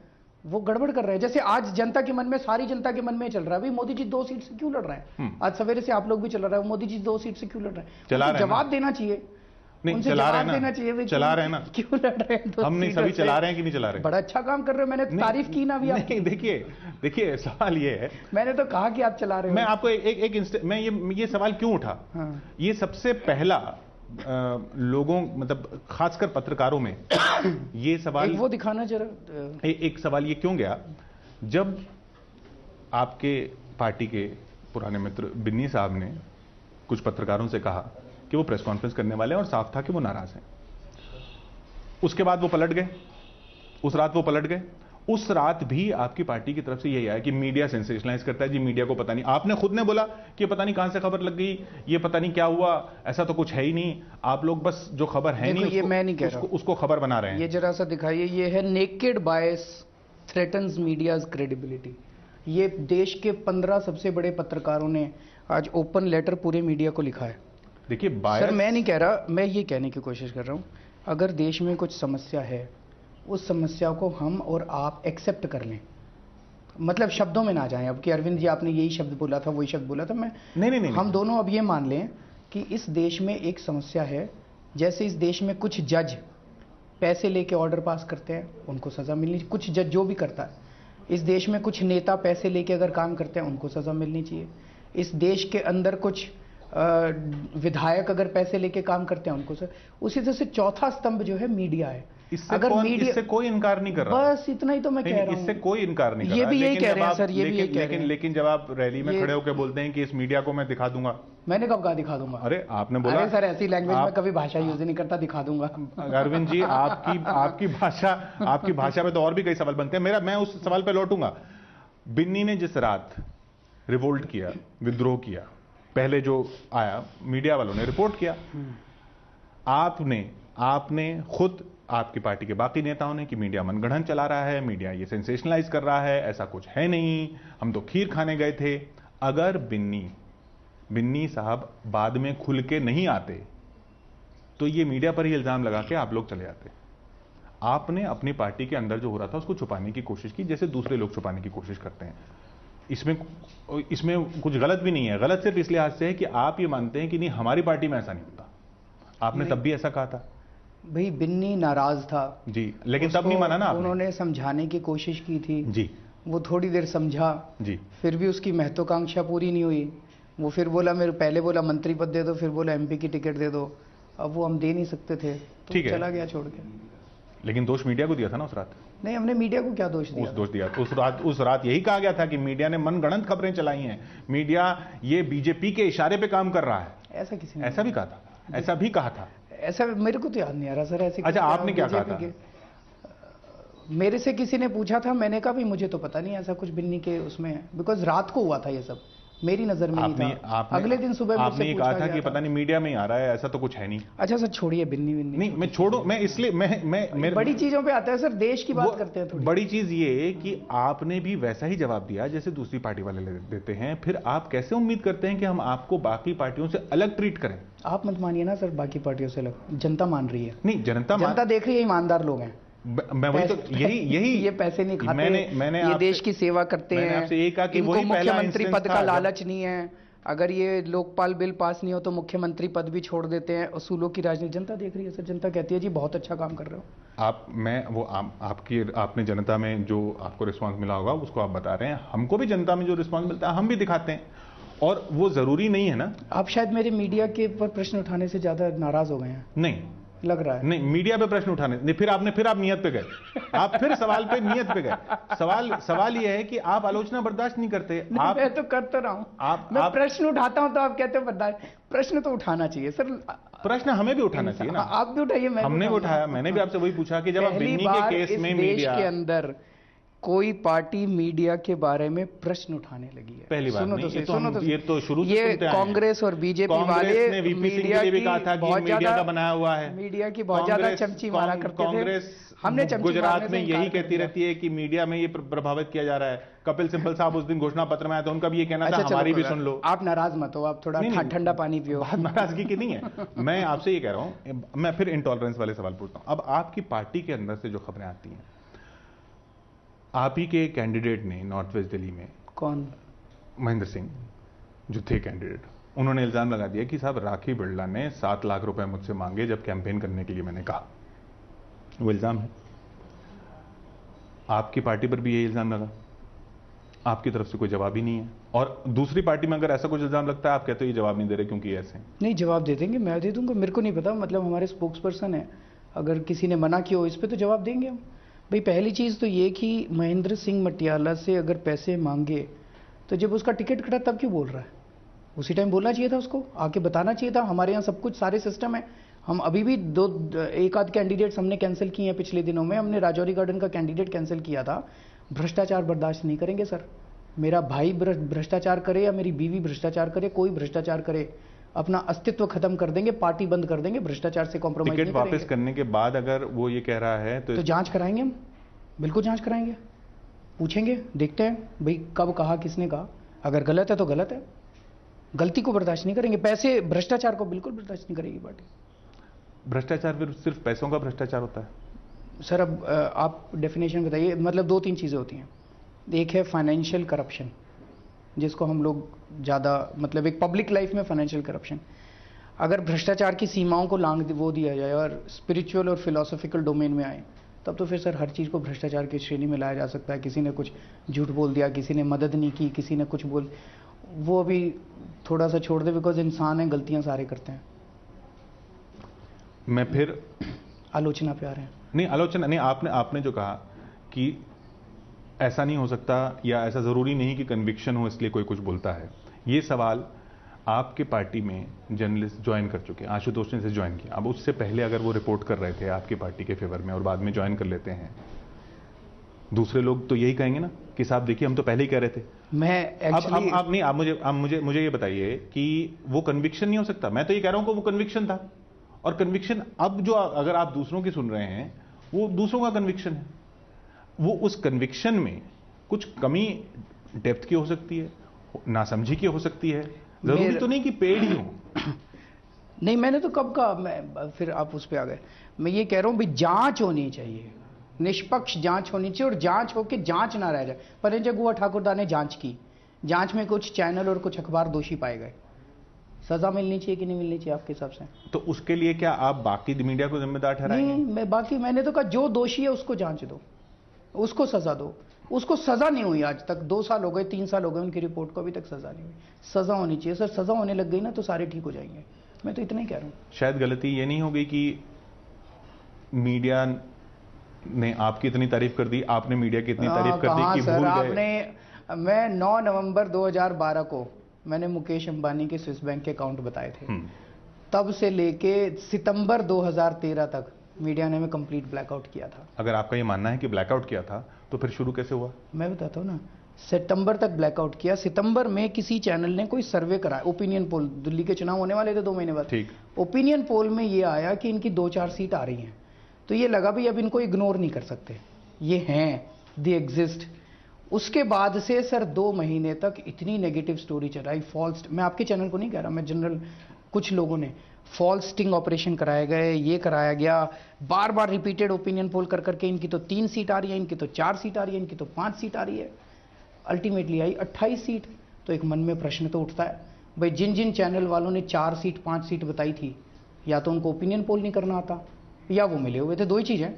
वो गड़बड़ कर रहे हैं। जैसे आज जनता के मन में, सारी जनता के मन में चल रहा है, भाई मोदी जी 2 सीट से क्यों लड़ रहे हैं? आज सवेरे से आप लोग भी चल रहा है, मोदी जी 2 सीट से क्यों लड़ रहे हैं? जवाब देना चाहिए, नहीं चला रहे हैं ना, चला रहे हैं ना, क्यों लड़ रहे हैं? हम नहीं, सभी चला रहे हैं कि नहीं चला रहे? बड़ा अच्छा काम कर रहे हो, मैंने तारीफ की ना अभी आपकी। देखिए सवाल ये है, मैंने तो कहा कि आप चला रहे हो। मैं आपको मैं ये सवाल क्यों उठा, ये सबसे पहला लोगों, मतलब खासकर पत्रकारों में ये सवाल, वो दिखाना जरा, एक सवाल ये क्यों गया, जब आपके पार्टी के पुराने मित्र बिन्नी साहब ने कुछ पत्रकारों से कहा कि वो प्रेस कॉन्फ्रेंस करने वाले हैं और साफ था कि वो नाराज हैं। उसके बाद वो पलट गए, उस रात वो पलट गए। उस रात भी आपकी पार्टी की तरफ से यही आया कि मीडिया सेंसेशनलाइज करता है जी, मीडिया को पता नहीं, आपने खुद ने बोला कि पता नहीं कहां से खबर लग गई, ये पता नहीं क्या हुआ, ऐसा तो कुछ है ही नहीं, आप लोग बस जो खबर है नहीं, ये मैं नहीं कह रहा, उसको खबर बना रहे हैं। ये जरा सा दिखाइए, ये है नेकेड बायस थ्रेटन्स मीडियाज क्रेडिबिलिटी। ये देश के 15 सबसे बड़े पत्रकारों ने आज ओपन लेटर पूरे मीडिया को लिखा है। देखिए सर, मैं नहीं कह रहा, मैं ये कहने की कोशिश कर रहा हूं, अगर देश में कुछ समस्या है, उस समस्या को हम और आप एक्सेप्ट कर लें, मतलब शब्दों में ना जाएं। अब कि अरविंद जी आपने यही शब्द बोला था, वही शब्द बोला था, मैं नहीं, हम दोनों अब ये मान लें कि इस देश में एक समस्या है। जैसे इस देश में कुछ जज पैसे लेके ऑर्डर पास करते हैं, उनको सजा मिलनी, कुछ जज जो भी करता है, इस देश में कुछ नेता पैसे लेके अगर काम करते हैं, उनको सजा मिलनी चाहिए। इस देश के अंदर कुछ विधायक अगर पैसे लेके काम करते हैं, उनको उसी तरह से चौथा स्तंभ जो है मीडिया है। इससे कोई इनकार नहीं कर रहा, बस इतना ही तो मैं कह रहा हूं, इससे कोई इनकार नहीं कर रहा। ये भी यही कह रहे हैं सर, ये भी यही कह रहे हैं। लेकिन जब आप रैली में खड़े होकर बोलते हैं कि इस मीडिया को मैं दिखा दूंगा, मैंने कब कहा दिखा दूंगा? अरे आपने बोला। अरे सर, ऐसी लैंग्वेज में कभी भाषा यूज नहीं करता, दिखा दूंगा। अरविंद जी, आपकी भाषा में तो और भी कई सवाल बनते हैं। मैं उस सवाल पे लौटूंगा। बिन्नी ने जिस रात रिवोल्ट किया, विद्रोह किया, पहले जो आया मीडिया वालों ने रिपोर्ट किया, आपने खुद, आपकी पार्टी के बाकी नेताओं ने कि मीडिया मनगढ़ंत चला रहा है, मीडिया ये सेंसेशनलाइज कर रहा है, ऐसा कुछ है नहीं, हम तो खीर खाने गए थे। अगर बिन्नी साहब बाद में खुल के नहीं आते तो ये मीडिया पर ही इल्जाम लगा के आप लोग चले जाते। आपने अपनी पार्टी के अंदर जो हो रहा था उसको छुपाने की कोशिश की, जैसे दूसरे लोग छुपाने की कोशिश करते हैं। इसमें कुछ गलत भी नहीं है। गलत सिर्फ इस लिहाज से है कि आप ये मानते हैं कि नहीं, हमारी पार्टी में ऐसा नहीं होता। आपने तब भी ऐसा कहा था। भाई बिन्नी नाराज था जी, लेकिन तब नहीं माना ना आपने। उन्होंने समझाने की कोशिश की थी जी, वो थोड़ी देर समझा जी, फिर भी उसकी महत्वाकांक्षा पूरी नहीं हुई। वो फिर बोला, मेरे पहले बोला मंत्री पद दे दो, फिर बोला एमपी की टिकट दे दो। अब वो हम दे नहीं सकते थे तो चला गया छोड़ के। लेकिन दोष मीडिया को दिया था ना उस रात। नहीं, हमने मीडिया को क्या दोष दिया? दोष दिया उस रात यही कहा गया था कि मीडिया ने मनगढ़ंत खबरें चलाई हैं, मीडिया ये बीजेपी के इशारे पे काम कर रहा है। ऐसा किसी ने ऐसा भी कहा था, ऐसा भी कहा था। ऐसा मेरे को तो याद नहीं आ रहा सर। ऐसे अच्छा, आपने क्या कहा था? मेरे से किसी ने पूछा था, मैंने कहा भी मुझे तो पता नहीं ऐसा कुछ बिन्नी के उसमें, बिकॉज रात को हुआ था ये सब, मेरी नजर में नहीं था। अगले दिन सुबह आपने कहा था कि पता नहीं मीडिया में ही आ रहा है, ऐसा तो कुछ है नहीं। अच्छा सर, छोड़िए बिन्नी नहीं, मैं छोड़ू, मैं इसलिए मैं बड़ी चीजों पे आता है सर, देश की बात करते हैं थोड़ी। बड़ी चीज ये कि आपने भी वैसा ही जवाब दिया जैसे दूसरी पार्टी वाले देते हैं। फिर आप कैसे उम्मीद करते हैं कि हम आपको बाकी पार्टियों से अलग ट्रीट करें? आप मत मानिए ना सर, बाकी पार्टियों से अलग जनता मान रही है। नहीं, जनता देख रही है, ईमानदार लोग हैं। मैं वही तो यही ये पैसे नहीं खाते, मैंने ये देश की सेवा करते हैं। मैंने आपसे ये कहा कि वही मुख्यमंत्री पद का लालच नहीं है। अगर ये लोकपाल बिल पास नहीं हो तो मुख्यमंत्री पद भी छोड़ देते हैं। उसूलों की राजनीति जनता देख रही है सर। जनता कहती है जी बहुत अच्छा काम कर रहे हो। आपने जनता में जो आपको रिस्पांस मिला होगा उसको आप बता रहे हैं। हमको भी जनता में जो रिस्पांस मिलता है हम भी दिखाते हैं, और वो जरूरी नहीं है ना। आप शायद मेरे मीडिया के ऊपर प्रश्न उठाने से ज्यादा नाराज हो गए हैं। नहीं लग रहा है। नहीं, मीडिया पे प्रश्न उठाने नहीं, फिर आप नियत पे गए। आप फिर सवाल पे नियत पे गए। सवाल ये है कि आप आलोचना बर्दाश्त नहीं करते। मैं तो करता रहा हूं। मैं प्रश्न उठाता हूं तो आप कहते हो बर्दाश्त। प्रश्न तो उठाना चाहिए सर। प्रश्न हमें भी उठाना चाहिए ना। आप भी उठाइए, हमने भी उठाया। मैंने भी आपसे वही पूछा कि जब आप बिन्नी के केस में मीडिया के अंदर कोई पार्टी मीडिया के बारे में प्रश्न उठाने लगी है? पहली बार नहीं, ये तो शुरू से ये कांग्रेस और बीजेपी वाले मीडिया की कहा था कि मीडिया का बनाया हुआ है, मीडिया की बहुत ज्यादा चमची मारा करते थे। कांग्रेस हमने गुजरात में यही कहती रहती है कि मीडिया में ये प्रभावित किया जा रहा है। कपिल सिब्बल साहब उस दिन घोषणा पत्र में आया था, उनका भी ये कहना था हमारी भी सुन लो। आप नाराज मत हो, आप थोड़ा ठंडा पानी पियो। बात नाराजगी की नहीं है, मैं आपसे ये कह रहा हूं, मैं फिर इंटॉलरेंस वाले सवाल पूछता हूं। अब आपकी पार्टी के अंदर से जो खबरें आती हैं, आप ही के कैंडिडेट ने नॉर्थ वेस्ट दिल्ली में, कौन? महेंद्र सिंह जो थे कैंडिडेट, उन्होंने इल्जाम लगा दिया कि साहब राखी बिरला ने 7 लाख रुपए मुझसे मांगे जब कैंपेन करने के लिए मैंने कहा। वो इल्जाम है। आपकी पार्टी पर भी ये इल्जाम लगा, आपकी तरफ से कोई जवाब ही नहीं है। और दूसरी पार्टी में अगर ऐसा कुछ इल्जाम लगता है, आप कहते हो ये जवाब नहीं दे रहे क्योंकि ऐसे। नहीं, जवाब दे देंगे, मैं दे दूंगा, मेरे को नहीं पता, मतलब हमारे स्पोक्स पर्सन है, अगर किसी ने मना किया हो इस पे तो जवाब देंगे हम। भाई पहली चीज तो ये कि महेंद्र सिंह मटियाला से अगर पैसे मांगे तो जब उसका टिकट कटा तब क्यों बोल रहा है? उसी टाइम बोलना चाहिए था, उसको आके बताना चाहिए था। हमारे यहाँ सब कुछ सारे सिस्टम है। हम अभी भी एक आध कैंडिडेट्स हमने कैंसिल किए हैं पिछले दिनों में। हमने राजौरी गार्डन का कैंडिडेट कैंसिल किया था। भ्रष्टाचार बर्दाश्त नहीं करेंगे सर। मेरा भाई भ्रष्टाचार करे या मेरी बीवी भ्रष्टाचार करे, कोई भ्रष्टाचार करे, अपना अस्तित्व खत्म कर देंगे, पार्टी बंद कर देंगे, भ्रष्टाचार से कॉम्प्रोमाइज नहीं करेंगे। टिकट वापस करने के बाद अगर वो ये कह रहा है तो जांच कराएंगे हम, बिल्कुल जांच कराएंगे, पूछेंगे, देखते हैं भाई कब कहा, किसने कहा। अगर गलत है तो गलत है, गलती को बर्दाश्त नहीं करेंगे। पैसे, भ्रष्टाचार को बिल्कुल बर्दाश्त नहीं करेगी पार्टी। भ्रष्टाचार फिर सिर्फ पैसों का भ्रष्टाचार होता है सर? अब आप डेफिनेशन बताइए। मतलब 2-3 चीजें होती हैं। एक है फाइनेंशियल करप्शन, जिसको हम लोग ज़्यादा, मतलब एक पब्लिक लाइफ में फाइनेंशियल करप्शन। अगर भ्रष्टाचार की सीमाओं को लांग वो दिया जाए और स्पिरिचुअल और फिलोसॉफिकल डोमेन में आए, तब तो फिर सर हर चीज़ को भ्रष्टाचार की श्रेणी में लाया जा सकता है। किसी ने कुछ झूठ बोल दिया, किसी ने मदद नहीं की, किसी ने कुछ बोल, वो अभी थोड़ा सा छोड़ दे, बिकॉज इंसान है, गलतियां सारे करते हैं। मैं फिर आलोचना पे आ रहे हैं। नहीं, आलोचना नहीं, आपने जो कहा कि ऐसा नहीं हो सकता या ऐसा जरूरी नहीं कि कन्विक्शन हो इसलिए कोई कुछ बोलता है, ये सवाल आपके पार्टी में जर्नलिस्ट ज्वाइन कर चुके हैं। आशुतोष ने इसे ज्वाइन किया। अब उससे पहले अगर वो रिपोर्ट कर रहे थे आपकी पार्टी के फेवर में और बाद में ज्वाइन कर लेते हैं, दूसरे लोग तो यही कहेंगे ना कि साहब देखिए हम तो पहले ही कह रहे थे। मैं एक्चुअली अब नहीं, आप मुझे ये बताइए कि वो कन्विक्शन नहीं हो सकता। मैं तो ये कह रहा हूं कि वो कन्विक्शन था, और कन्विक्शन अब जो अगर आप दूसरों की सुन रहे हैं वो दूसरों का कन्विक्शन है। वो उस कन्विक्शन में कुछ कमी डेप्थ की हो सकती है, नासमझी की हो सकती है, जरूरी तो नहीं कि पेड़ ही हो। नहीं, मैंने तो कब कहा, मैं फिर आप उस पर आ गए। मैं ये कह रहा हूं भाई जांच होनी चाहिए, निष्पक्ष जांच होनी चाहिए, और जांच होके जांच ना रह जाए। पर गुआ ठाकुरदा ने जांच की, जांच में कुछ चैनल और कुछ अखबार दोषी पाए गए, सजा मिलनी चाहिए कि नहीं मिलनी चाहिए आपके हिसाब से? तो उसके लिए क्या आप बाकी मीडिया को जिम्मेदार ठहराएंगे? नहीं, मैंने तो कहा जो दोषी है उसको जांच दो, उसको सजा दो। उसको सजा नहीं हुई आज तक, 2 साल हो गए, 3 साल हो गए उनकी रिपोर्ट को, अभी तक सजा नहीं हुई। सजा होनी चाहिए सर, सजा होने लग गई ना तो सारे ठीक हो जाएंगे। मैं तो इतना ही कह रहा हूं। शायद गलती ये नहीं हो गई कि मीडिया ने आपकी इतनी तारीफ कर दी, आपने मीडिया की इतनी तारीफ कर दी कि भूल गए। मैं 9 नवंबर 2012 को मैंने मुकेश अंबानी के स्विस बैंक के अकाउंट बताए थे। तब से लेके सितंबर 2013 तक मीडिया ने में कंप्लीट ब्लैकआउट किया था। अगर आपका ये मानना है कि ब्लैकआउट किया था तो फिर शुरू कैसे हुआ? मैं बताता हूँ ना। सितंबर तक ब्लैकआउट किया। सितंबर में किसी चैनल ने कोई सर्वे कराया, ओपिनियन पोल, दिल्ली के चुनाव होने वाले थे 2 महीने बाद। ठीक। ओपिनियन पोल में ये आया कि इनकी 2-4 सीट आ रही हैं, तो ये लगा भी अब इनको इग्नोर नहीं कर सकते, ये हैं, दे एग्जिस्ट। उसके बाद से सर 2 महीने तक इतनी नेगेटिव स्टोरी चल रही, फॉल्स, मैं आपके चैनल को नहीं कह रहा, मैं जनरल, कुछ लोगों ने फॉल्स स्टिंग ऑपरेशन कराए गए, ये कराया गया, बार बार रिपीटेड ओपिनियन पोल कर करके इनकी तो 3 सीट आ रही है, इनकी तो 4 सीट आ रही है, इनकी तो 5 सीट आ रही है। Ultimately I 28 seat. तो एक मन में प्रश्न तो उठता है भाई, जिन जिन चैनल वालों ने 4 सीट 5 सीट बताई थी, या तो उनको ओपिनियन पोल नहीं करना आता या वो मिले हुए थे, 2 ही चीजें।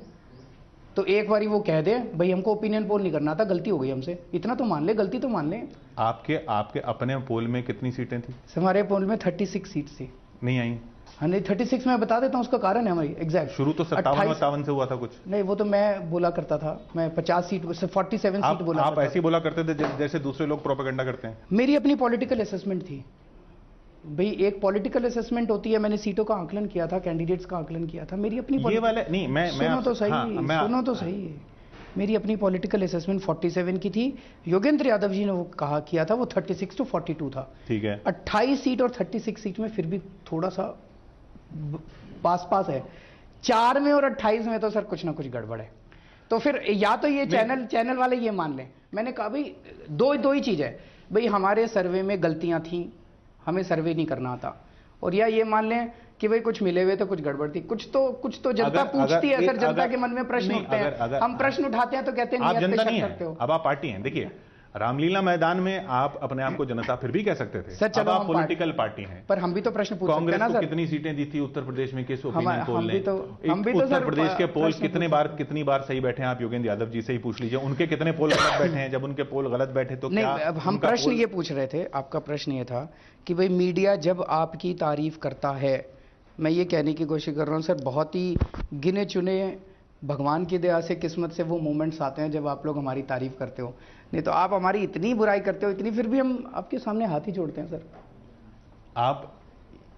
तो एक बारी वो कह दे भाई हमको ओपिनियन पोल नहीं करना था, गलती हो गई हमसे, इतना तो मान ले, गलती तो मान ले। आपके अपने पोल में कितनी सीटें थी? हमारे पोल में 36 सीट थी। नहीं आई? हाँ नहीं, 36 में बता देता हूँ उसका कारण है हमारी एग्जैक्ट। शुरू तो 57 से हुआ था कुछ। नहीं, वो तो मैं बोला करता था, मैं 50 सीट 47 सीट बोला। आप ऐसे बोला करते थे जैसे दूसरे लोग प्रोपेगेंडा करते हैं। मेरी अपनी पॉलिटिकल असेसमेंट थी भाई, एक पॉलिटिकल असेसमेंट होती है। मैंने सीटों का आकलन किया था, कैंडिडेट्स का आकलन किया था, मेरी अपनी ये वाले नहीं, मैं सुनो तो सही, सुनो तो सही। मेरी अपनी पॉलिटिकल असेसमेंट 47 की थी। योगेंद्र यादव जी ने वो कहा किया था वो 36 to 42 था। ठीक है, 28 सीट और 36 सीट में फिर भी थोड़ा सा पास पास है। 4 में और 28 में तो सर कुछ ना कुछ गड़बड़ है। तो फिर या तो ये चैनल वाले ये मान लें, मैंने कहा भाई दो ही चीज है, भाई हमारे सर्वे में गलतियां थी, हमें सर्वे नहीं करना था, और या ये मान लें कि भाई कुछ मिले हुए तो कुछ गड़बड़ थी। कुछ तो जनता पूछती है सर, जनता के मन में प्रश्न उठते हैं, हम प्रश्न उठाते हैं तो कहते हैं आप जनता नहीं करते हो। अब आप पार्टी हैं। देखिए रामलीला मैदान में आप अपने आप को जनता फिर भी कह सकते थे, सर चलो आप पॉलिटिकल पार्टी हैं, पर हम भी तो प्रश्न पूछ सकते हैं ना सर। कांग्रेस को कितनी सीटें दी थी उत्तर प्रदेश में, किस ओपिनियन पोल ने? हम भी तो उत्तर प्रदेश के पोल कितनी बार सही बैठे हैं? आप योगेंद्र यादव जी से ही पूछ लीजिए, उनके कितने पोल गलत बैठे हैं। जब उनके पोल गलत बैठे तो नहीं, अब हम प्रश्न ये पूछ रहे थे, आपका प्रश्न ये था कि भाई मीडिया जब आपकी तारीफ करता है, मैं ये कहने की कोशिश कर रहा हूँ सर, बहुत ही गिने चुने भगवान की दया से किस्मत से वो मोमेंट्स आते हैं जब आप लोग हमारी तारीफ करते हो, नहीं तो आप हमारी इतनी बुराई करते हो, इतनी, फिर भी हम आपके सामने हाथ ही जोड़ते हैं सर। आप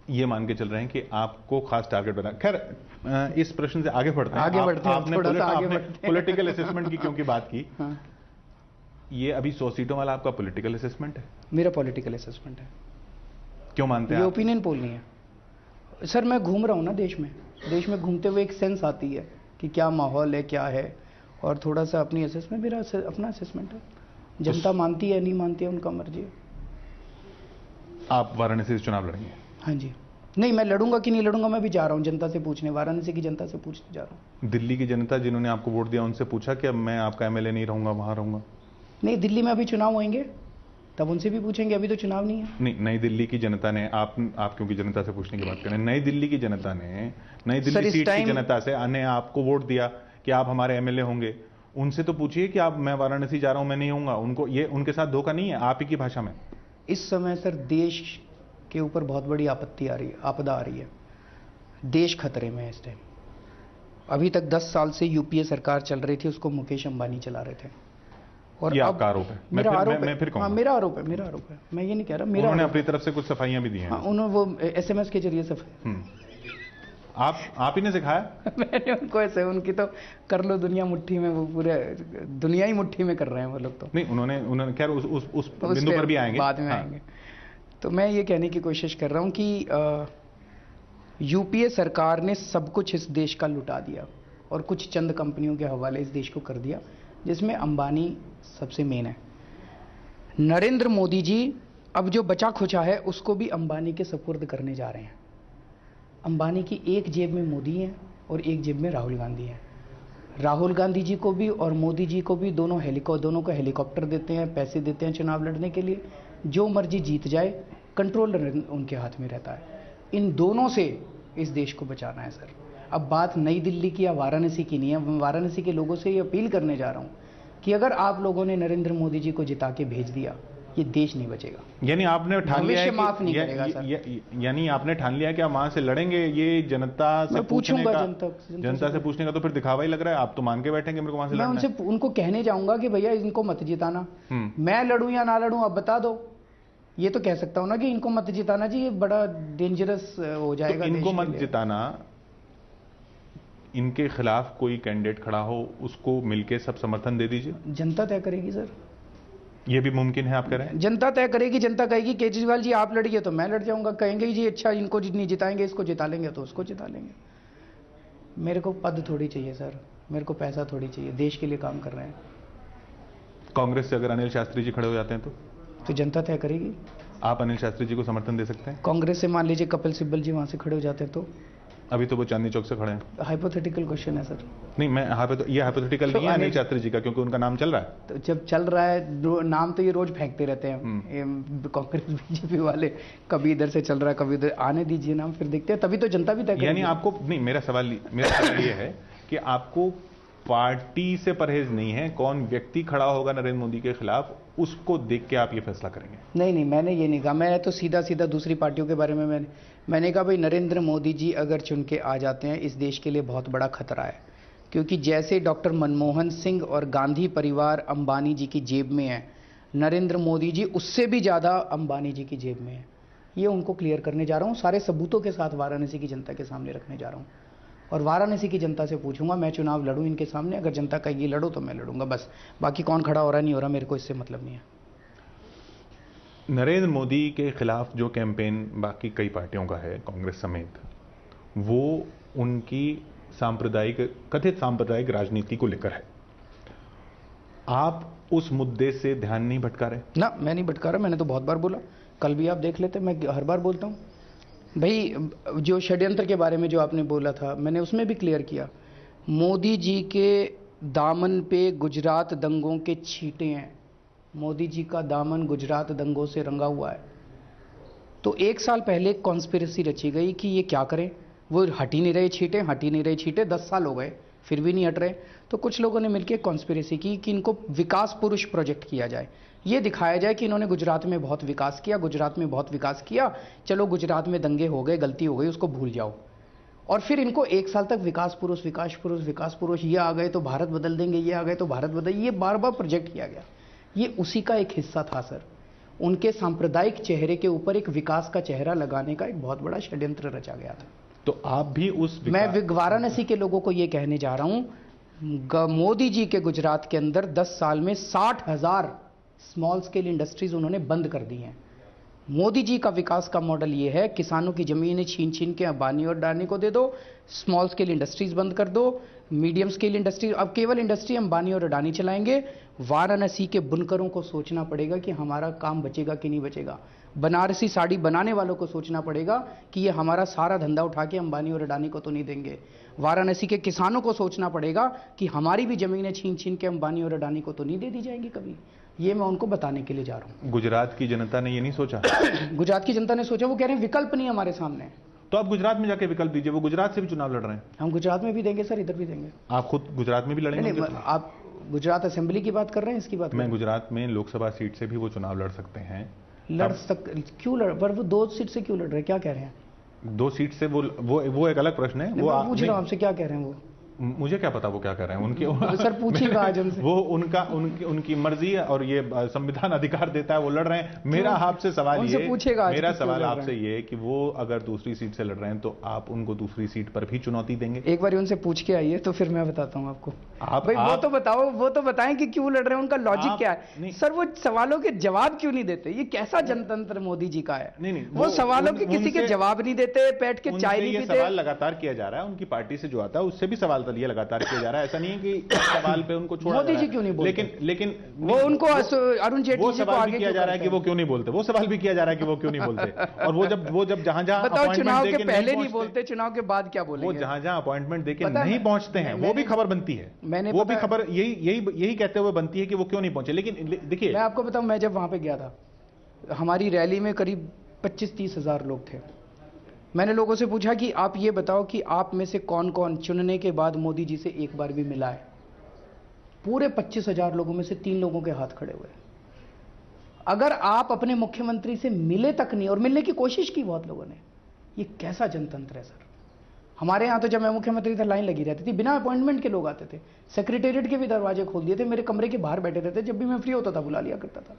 ये मान के चल रहे हैं कि आपको खास टारगेट बना। खैर इस प्रश्न से आगे बढ़ते हैं। आपने पॉलिटिकल असेसमेंट की क्योंकि बात की, हाँ। ये अभी 100 सीटों वाला आपका पॉलिटिकल असेसमेंट है? मेरा पॉलिटिकल असेसमेंट है। क्यों मानते हैं? ये ओपिनियन पोल नहीं है सर। मैं घूम रहा हूँ ना देश में घूमते हुए एक सेंस आती है कि क्या माहौल है, क्या है, और थोड़ा सा अपनी असेसमेंट, मेरा अपना असेसमेंट है। जनता मानती है नहीं मानती है उनका मर्जी है। आप वाराणसी से चुनाव लड़ेंगे? हाँ जी। नहीं, मैं लड़ूंगा कि नहीं लड़ूंगा मैं भी जा रहा हूं जनता से पूछने, वाराणसी की जनता से पूछने जा रहा हूं। दिल्ली की जनता जिन्होंने आपको वोट दिया उनसे पूछा कि अब मैं आपका एमएलए नहीं रहूंगा, वहां रहूंगा? नहीं, दिल्ली में अभी चुनाव होंगे तब उनसे भी पूछेंगे, अभी तो चुनाव नहीं है। नहीं, नई दिल्ली की जनता ने, आप क्योंकि जनता से पूछने की बात करें, नई दिल्ली की जनता ने, नई दिल्ली सीट की जनता से आपको वोट दिया कि आप हमारे एमएलए होंगे। उनसे तो पूछिए कि आप, मैं वाराणसी जा रहा हूं, मैं नहीं होऊंगा। उनको ये, उनके साथ धोखा नहीं है? आप ही की भाषा में इस समय सर देश के ऊपर बहुत बड़ी आपत्ति आ रही है, आपदा आ रही है, देश खतरे में है इस टाइम। अभी तक 10 साल से यूपीए सरकार चल रही थी, उसको मुकेश अंबानी चला रहे थे, और ये आपका आरोप है? मेरा आरोप है, हाँ मेरा आरोप है, मैं ये नहीं कह रहा, मेरा। उन्होंने अपनी तरफ से कुछ सफाइयां भी दी हैं। हाँ, उन्होंने वो SMS के जरिए सफाई। आप ही ने सिखाया? मैंने उनको ऐसे, उनकी तो कर लो दुनिया मुट्ठी में, वो पूरे दुनिया ही मुट्ठी में कर रहे हैं वो लोग तो। नहीं, उन्होंने खैर उस बिंदु पर भी आएंगे, बाद में आएंगे। तो मैं ये कहने की कोशिश कर रहा हूं कि यूपीए सरकार ने सब कुछ इस देश का लुटा दिया और कुछ चंद कंपनियों के हवाले इस देश को कर दिया, जिसमें अंबानी सबसे मेन है। नरेंद्र मोदी जी अब जो बचा खुचा है उसको भी अंबानी के सुपुर्द करने जा रहे हैं। अंबानी की एक जेब में मोदी है और एक जेब में राहुल गांधी है। राहुल गांधी जी को भी और मोदी जी को भी दोनों को हेलीकॉप्टर देते हैं, पैसे देते हैं चुनाव लड़ने के लिए। जो मर्जी जीत जाए, कंट्रोल उनके हाथ में रहता है। इन दोनों से इस देश को बचाना है सर। अब बात नई दिल्ली की या वाराणसी की नहीं है। मैं वाराणसी के लोगों से ये अपील करने जा रहा हूँ कि अगर आप लोगों ने नरेंद्र मोदी जी को जिता के भेज दिया, ये देश नहीं बचेगा। यानी आपने ठान लिया है माफ नहीं करेगा सर। यानी आपने ठान लिया कि आप वहां से लड़ेंगे। ये जनता से पूछूंगा, जनता से पूछने का तो फिर दिखावा ही लग रहा है। आप तो मान के बैठेंगे मेरे को वहां से लड़ना है। मैं उनको कहने जाऊंगा कि भैया इनको मत जिताना, मैं लड़ूं या ना लड़ूं अब बता दो। ये तो कह सकता हूं ना कि इनको मत जिताना जी, ये बड़ा डेंजरस हो जाएगा। तो इनको मत जिताना, इनके खिलाफ कोई कैंडिडेट खड़ा हो उसको मिलके सब समर्थन दे दीजिए। जनता तय करेगी सर। ये भी मुमकिन है आप कह रहे हैं? जनता तय करेगी। जनता कहेगी केजरीवाल जी आप लड़िए तो मैं लड़ जाऊंगा, कहेंगे जी अच्छा इनको नहीं जिताएंगे, इसको जिता लेंगे तो उसको जिता लेंगे। मेरे को पद थोड़ी चाहिए सर, मेरे को पैसा थोड़ी चाहिए। देश के लिए काम कर रहे हैं। कांग्रेस से अगर अनिल शास्त्री जी खड़े हो जाते हैं तो जनता तय करेगी। आप अनिल शास्त्री जी को समर्थन दे सकते हैं? कांग्रेस से मान लीजिए कपिल सिब्बल जी वहां से खड़े हो जाते हैं तो? अभी तो वो चांदनी चौक से खड़े हैं। हाइपोथेटिकल क्वेश्चन है सर। नहीं, मैं ये हाइपोथेटिकल नहीं है अनिल शास्त्री जी का, क्योंकि उनका नाम चल रहा है। तो जब चल रहा है नाम तो ये रोज फेंकते रहते हैं कांग्रेस बीजेपी वाले, कभी इधर से चल रहा है कभी उधर, आने दीजिए नाम फिर देखते हैं, तभी तो जनता भी तय करेगी। यानी आपको नहीं, मेरा सवाल ये है कि आपको पार्टी से परहेज नहीं है, कौन व्यक्ति खड़ा होगा नरेंद्र मोदी के खिलाफ उसको देख के आप ये फैसला करेंगे? नहीं, मैंने ये नहीं कहा। मैं तो सीधा दूसरी पार्टियों के बारे में मैंने कहा भाई नरेंद्र मोदी जी अगर चुन के आ जाते हैं इस देश के लिए बहुत बड़ा खतरा है, क्योंकि जैसे डॉक्टर मनमोहन सिंह और गांधी परिवार अंबानी जी की जेब में है, नरेंद्र मोदी जी उससे भी ज्यादा अंबानी जी की जेब में है। ये उनको क्लियर करने जा रहा हूँ, सारे सबूतों के साथ वाराणसी की जनता के सामने रखने जा रहा हूँ। और वाराणसी की जनता से पूछूंगा, मैं चुनाव लड़ूं इनके सामने, अगर जनता कहेगी लड़ो तो मैं लड़ूंगा, बस। बाकी कौन खड़ा हो रहा नहीं हो रहा मेरे को इससे मतलब नहीं है। नरेंद्र मोदी के खिलाफ जो कैंपेन बाकी कई पार्टियों का है, कांग्रेस समेत, वो उनकी कथित सांप्रदायिक राजनीति को लेकर है। आप उस मुद्दे से ध्यान नहीं भटका रहे? ना, मैं नहीं भटका रहा, मैंने तो बहुत बार बोला, कल भी आप देख लेते, मैं हर बार बोलता हूँ भाई। जो षड्यंत्र के बारे में जो आपने बोला था, मैंने उसमें भी क्लियर किया, मोदी जी के दामन पे गुजरात दंगों के छींटे हैं। मोदी जी का दामन गुजरात दंगों से रंगा हुआ है। तो 1 साल पहले कॉन्स्पिरेसी रची गई कि ये क्या करें, वो हट ही नहीं रहे छींटे, 10 साल हो गए फिर भी नहीं हट रहे। तो कुछ लोगों ने मिलकर कॉन्स्पिरेसी की कि इनको विकास पुरुष प्रोजेक्ट किया जाए, ये दिखाया जाए कि इन्होंने गुजरात में बहुत विकास किया, चलो गुजरात में दंगे हो गए, गलती हो गई, उसको भूल जाओ। और फिर इनको 1 साल तक विकास पुरुष, ये आ गए तो भारत बदल देंगे, ये आ गए तो भारत बदल, ये बार बार प्रोजेक्ट किया गया। ये उसी का एक हिस्सा था सर। उनके सांप्रदायिक चेहरे के ऊपर एक विकास का चेहरा लगाने का एक बहुत बड़ा षड्यंत्र रचा गया था। तो आप भी मैं वाराणसी के लोगों को ये कहने जा रहा हूं, मोदी जी के गुजरात के अंदर 10 साल में 60,000 स्मॉल स्केल इंडस्ट्रीज उन्होंने बंद कर दी हैं। मोदी जी का विकास का मॉडल ये है, किसानों की जमीनें छीन के अंबानी और अडानी को दे दो, स्मॉल स्केल इंडस्ट्रीज बंद कर दो, मीडियम स्केल इंडस्ट्री, अब केवल इंडस्ट्री अंबानी और अडानी चलाएंगे। वाराणसी के बुनकरों को सोचना पड़ेगा कि हमारा काम बचेगा कि नहीं बचेगा। बनारसी साड़ी बनाने वालों को सोचना पड़ेगा कि ये हमारा सारा धंधा उठा के अंबानी और अडानी को तो नहीं देंगे। वाराणसी के किसानों को सोचना पड़ेगा कि हमारी भी जमीनें छीन के अंबानी और अडानी को तो नहीं दे दी जाएंगी कभी। ये मैं उनको बताने के लिए जा रहा हूँ। गुजरात की जनता ने ये नहीं सोचा? गुजरात की जनता ने सोचा, वो कह रहे हैं विकल्प नहीं हमारे सामने। तो आप गुजरात में जाके विकल्प दीजिए, वो गुजरात से भी चुनाव लड़ रहे हैं। हम गुजरात में भी देंगे सर, इधर भी देंगे। आप खुद गुजरात में भी लड़ेंगे? नहीं, आप गुजरात असेंबली की बात कर रहे हैं, इसकी बात? मैं गुजरात में लोकसभा सीट से भी वो चुनाव लड़ सकते हैं। क्यों लड़, पर वो 2 सीट से क्यों लड़ रहे हैं, क्या कह रहे हैं? 2 सीट से वो एक अलग प्रश्न है। वो पूछ रहा हूं आपसे, क्या कह रहे हैं वो? मुझे क्या पता वो क्या कर रहे हैं, उनके सर पूछिएगा आज उनसे। वो उनकी मर्जी है और ये संविधान अधिकार देता है, वो लड़ रहे हैं। मेरा आपसे सवाल ये, मेरा सवाल आपसे ये कि वो अगर दूसरी सीट से लड़ रहे हैं तो आप उनको दूसरी सीट पर भी चुनौती देंगे? एक बार उनसे पूछ के आइए तो फिर मैं बताता हूँ आपको। भाई वो तो बताएं कि क्यों लड़ रहे हैं, उनका लॉजिक क्या है। सर वो सवालों के जवाब क्यों नहीं देते? ये कैसा जनतंत्र मोदी जी का है? नहीं, वो सवालों के किसी के जवाब नहीं देते, बैठ के चाय नहीं पीते। सवाल लगातार किया जा रहा है, उनकी पार्टी से जो आता है उससे भी सवाल ये लगातार किया जा रहा है। ऐसा नहीं है कि सवाल पे उनको छोड़ा मोदी जी क्यों नहीं बोलते? लेकिन वो उनको अरुण जेटली जी को आगे किया जा रहा है कि वो क्यों नहीं बोलते, वो सवाल भी किया जा रहा है कि वो क्यों नहीं बोलते। और वो जब जहां बताओ, चुनाव के पहले नहीं बोलते, चुनाव के बाद क्या बोलेंगे? वो जहां अपॉइंटमेंट देके नहीं पहुंचते हैं, वो भी खबर बनती है। वो भी खबर यही कहते हुए बनती है कि वो क्यों नहीं पहुंचे। लेकिन देखिए, मैं आपको बताऊं, मैं जब वहां पे गया था, हमारी रैली में करीब 25-30 हजार लोग थे। मैंने लोगों से पूछा कि आप ये बताओ कि आप में से कौन कौन चुनने के बाद मोदी जी से एक बार भी मिला है? पूरे 25,000 लोगों में से 3 लोगों के हाथ खड़े हुए। अगर आप अपने मुख्यमंत्री से मिले तक नहीं, और मिलने की कोशिश की बहुत लोगों ने, ये कैसा जनतंत्र है सर? हमारे यहाँ तो जब मैं मुख्यमंत्री था लाइन लगी रहती थी, बिना अपॉइंटमेंट के लोग आते थे। सेक्रेटेरिएट के भी दरवाजे खोल दिए थे, मेरे कमरे के बाहर बैठे रहते, जब भी मैं फ्री होता था बुला लिया करता था।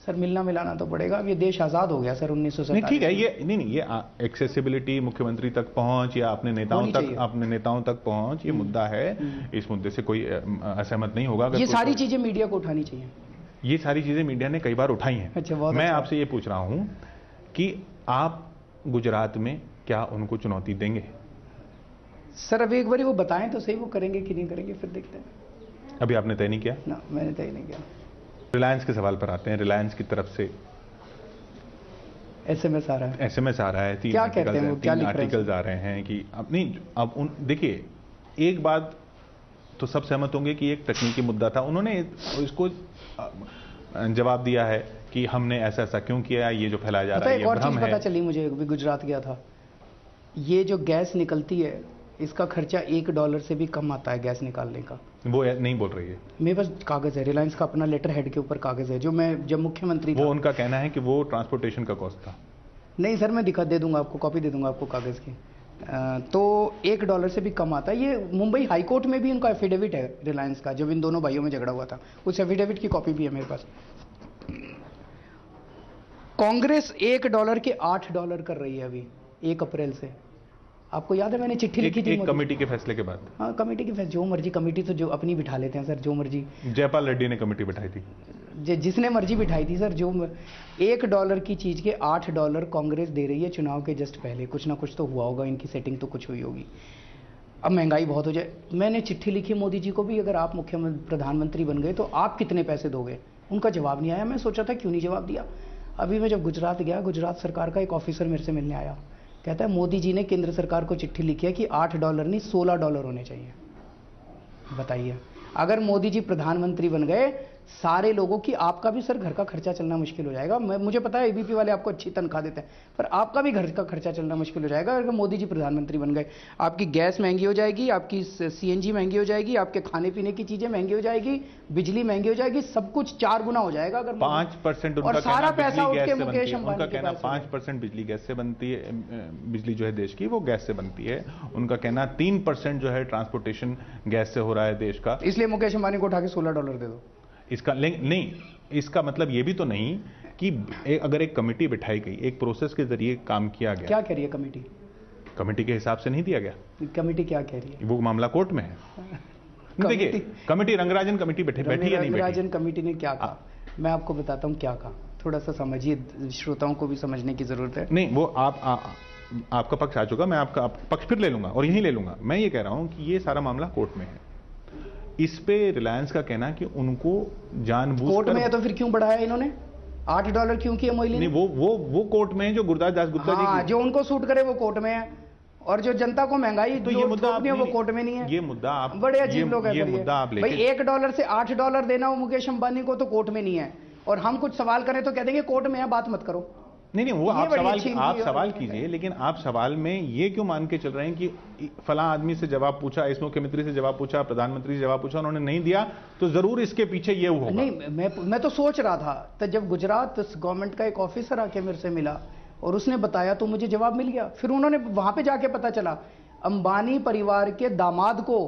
सर मिलना मिलाना तो पड़ेगा, ये देश आजाद हो गया सर 1947। ठीक है, ये एक्सेसिबिलिटी, मुख्यमंत्री तक पहुंच या अपने नेताओं तक पहुंच, ये मुद्दा है। इस मुद्दे से कोई असहमत नहीं होगा। ये सारी चीजें मीडिया को उठानी चाहिए। ये सारी चीजें मीडिया ने कई बार उठाई हैं। अच्छा, मैं आपसे ये पूछ रहा हूं कि आप गुजरात में क्या उनको चुनौती देंगे? सर अभी एक बार वो बताएं तो सही, वो करेंगे कि नहीं करेंगे, फिर देखते हैं। अभी आपने तय नहीं किया? ना, मैंने तय नहीं किया। रिलायंस के सवाल पर आते हैं। रिलायंस की तरफ से एसएमएस आ रहा है। तीन आर्टिकल्स आ रहे हैं कि अब देखिए, एक बात तो सब सहमत होंगे कि एक तकनीकी मुद्दा था। उन्होंने इसको जवाब दिया है कि हमने ऐसा क्यों किया, ये जो फैलाया जा रहा है ये भ्रम है। पता चली मुझे, भी गुजरात गया था, ये जो गैस निकलती है इसका खर्चा $1 से भी कम आता है गैस निकालने का। वो नहीं बोल रही है, मेरे पास कागज है, रिलायंस का अपना लेटर हेड के ऊपर कागज है, जो मैं जब मुख्यमंत्री था। वो उनका कहना है कि वो ट्रांसपोर्टेशन का कॉस्ट था। नहीं सर, मैं दे दूंगा आपको, कॉपी दे दूंगा आपको कागज की। तो $1 से भी कम आता है। ये मुंबई हाईकोर्ट में भी उनका एफिडेविट है रिलायंस का, जब इन दोनों भाइयों में झगड़ा हुआ था, उस एफिडेविट की कॉपी भी है मेरे पास। कांग्रेस $1 के $8 कर रही है अभी 1 अप्रैल से। आपको याद है मैंने चिट्ठी लिखी थी एक कमेटी के फैसले के बाद। हाँ, कमेटी के फैसले, जो मर्जी कमेटी तो जो अपनी बिठा लेते हैं सर, जो मर्जी। जयपाल रेड्डी ने कमेटी बिठाई थी, जिसने मर्जी बिठाई थी सर। जो $1 की चीज के $8 कांग्रेस दे रही है चुनाव के जस्ट पहले। कुछ ना कुछ तो हुआ होगा, इनकी सेटिंग तो कुछ हुई होगी। अब महंगाई बहुत हो जाए, मैंने चिट्ठी लिखी मोदी जी को भी, अगर आप मुख्यमंत्री प्रधानमंत्री बन गए तो आप कितने पैसे दोगे। उनका जवाब नहीं आया। मैं सोचा था क्यों नहीं जवाब दिया। अभी मैं जब गुजरात गया, गुजरात सरकार का एक ऑफिसर मेरे से मिलने आया, कहता है मोदी जी ने केंद्र सरकार को चिट्ठी लिखी है कि $8 नहीं $16 होने चाहिए। बताइए, अगर मोदी जी प्रधानमंत्री बन गए, सारे लोगों की, आपका भी सर घर का खर्चा चलना मुश्किल हो जाएगा। मुझे पता है एबीपी वाले आपको अच्छी तनख्वाह देते हैं, पर आपका भी घर का खर्चा चलना मुश्किल हो जाएगा अगर मोदी जी प्रधानमंत्री बन गए। आपकी गैस महंगी हो जाएगी, आपकी सीएनजी महंगी हो जाएगी, आपके खाने पीने की चीजें महंगी हो जाएगी, बिजली महंगी हो जाएगी, सब कुछ 4 गुना हो जाएगा अगर 5%। और सारा पैसा उठ के मुकेश अंबानी, उनका कहना 5% बिजली गैस से बनती है, बिजली जो है देश की वो गैस से बनती है। उनका कहना 3% जो है ट्रांसपोर्टेशन गैस से हो रहा है देश का। इसलिए मुकेश अंबानी को उठा के $16 दे दो। इसका नहीं, इसका मतलब ये भी तो नहीं कि अगर एक कमेटी बिठाई गई, एक प्रोसेस के जरिए काम किया गया। क्या कह रही है कमेटी? कमेटी के हिसाब से नहीं दिया गया। कमेटी क्या कह रही है? वो मामला कोर्ट में है। देखिए, कमेटी रंगराजन कमेटी बैठी या नहीं बैठी? रंगराजन कमेटी ने क्या कहा, मैं आपको बताता हूँ क्या कहा। थोड़ा सा समझिए, श्रोताओं को भी समझने की जरूरत है। नहीं, वो आपका पक्ष आ चुका, मैं आपका पक्ष फिर ले लूंगा और यही ले लूंगा। मैं ये कह रहा हूं कि ये सारा मामला कोर्ट में है। इस पे रिलायंस का कहना कि उनको जानबूझकर कोर्ट में है तो फिर क्यों बढ़ाया इन्होंने? $8 क्यों किया मोइली ने? नहीं, वो कोर्ट में है जो गुरदास दासगुप्ता जी की, जो उनको सूट करे वो कोर्ट में है, और जो जनता को महंगाई तो ये मुद्दा नहीं, वो कोर्ट में नहीं है। ये मुद्दा आप बड़े अजीब लोग हैं। ये मुद्दा आप लेके भाई $1 से $8 देना हो मुकेश अंबानी को तो कोर्ट में नहीं है, और हम कुछ सवाल करें तो कह देंगे कोर्ट में है, बात मत करो। नहीं, वो आप सवाल कीजिए, लेकिन आप सवाल में ये क्यों मान के चल रहे हैं कि फला आदमी से जवाब पूछा, इस मुख्यमंत्री से जवाब पूछा, प्रधानमंत्री से जवाब पूछा, उन्होंने नहीं दिया तो जरूर इसके पीछे ये होगा। नहीं, मैं तो सोच रहा था, तो जब गुजरात गवर्नमेंट का एक ऑफिसर आके मेरे से मिला और उसने बताया तो मुझे जवाब मिल गया। फिर उन्होंने वहां पे जाके पता चला अंबानी परिवार के दामाद को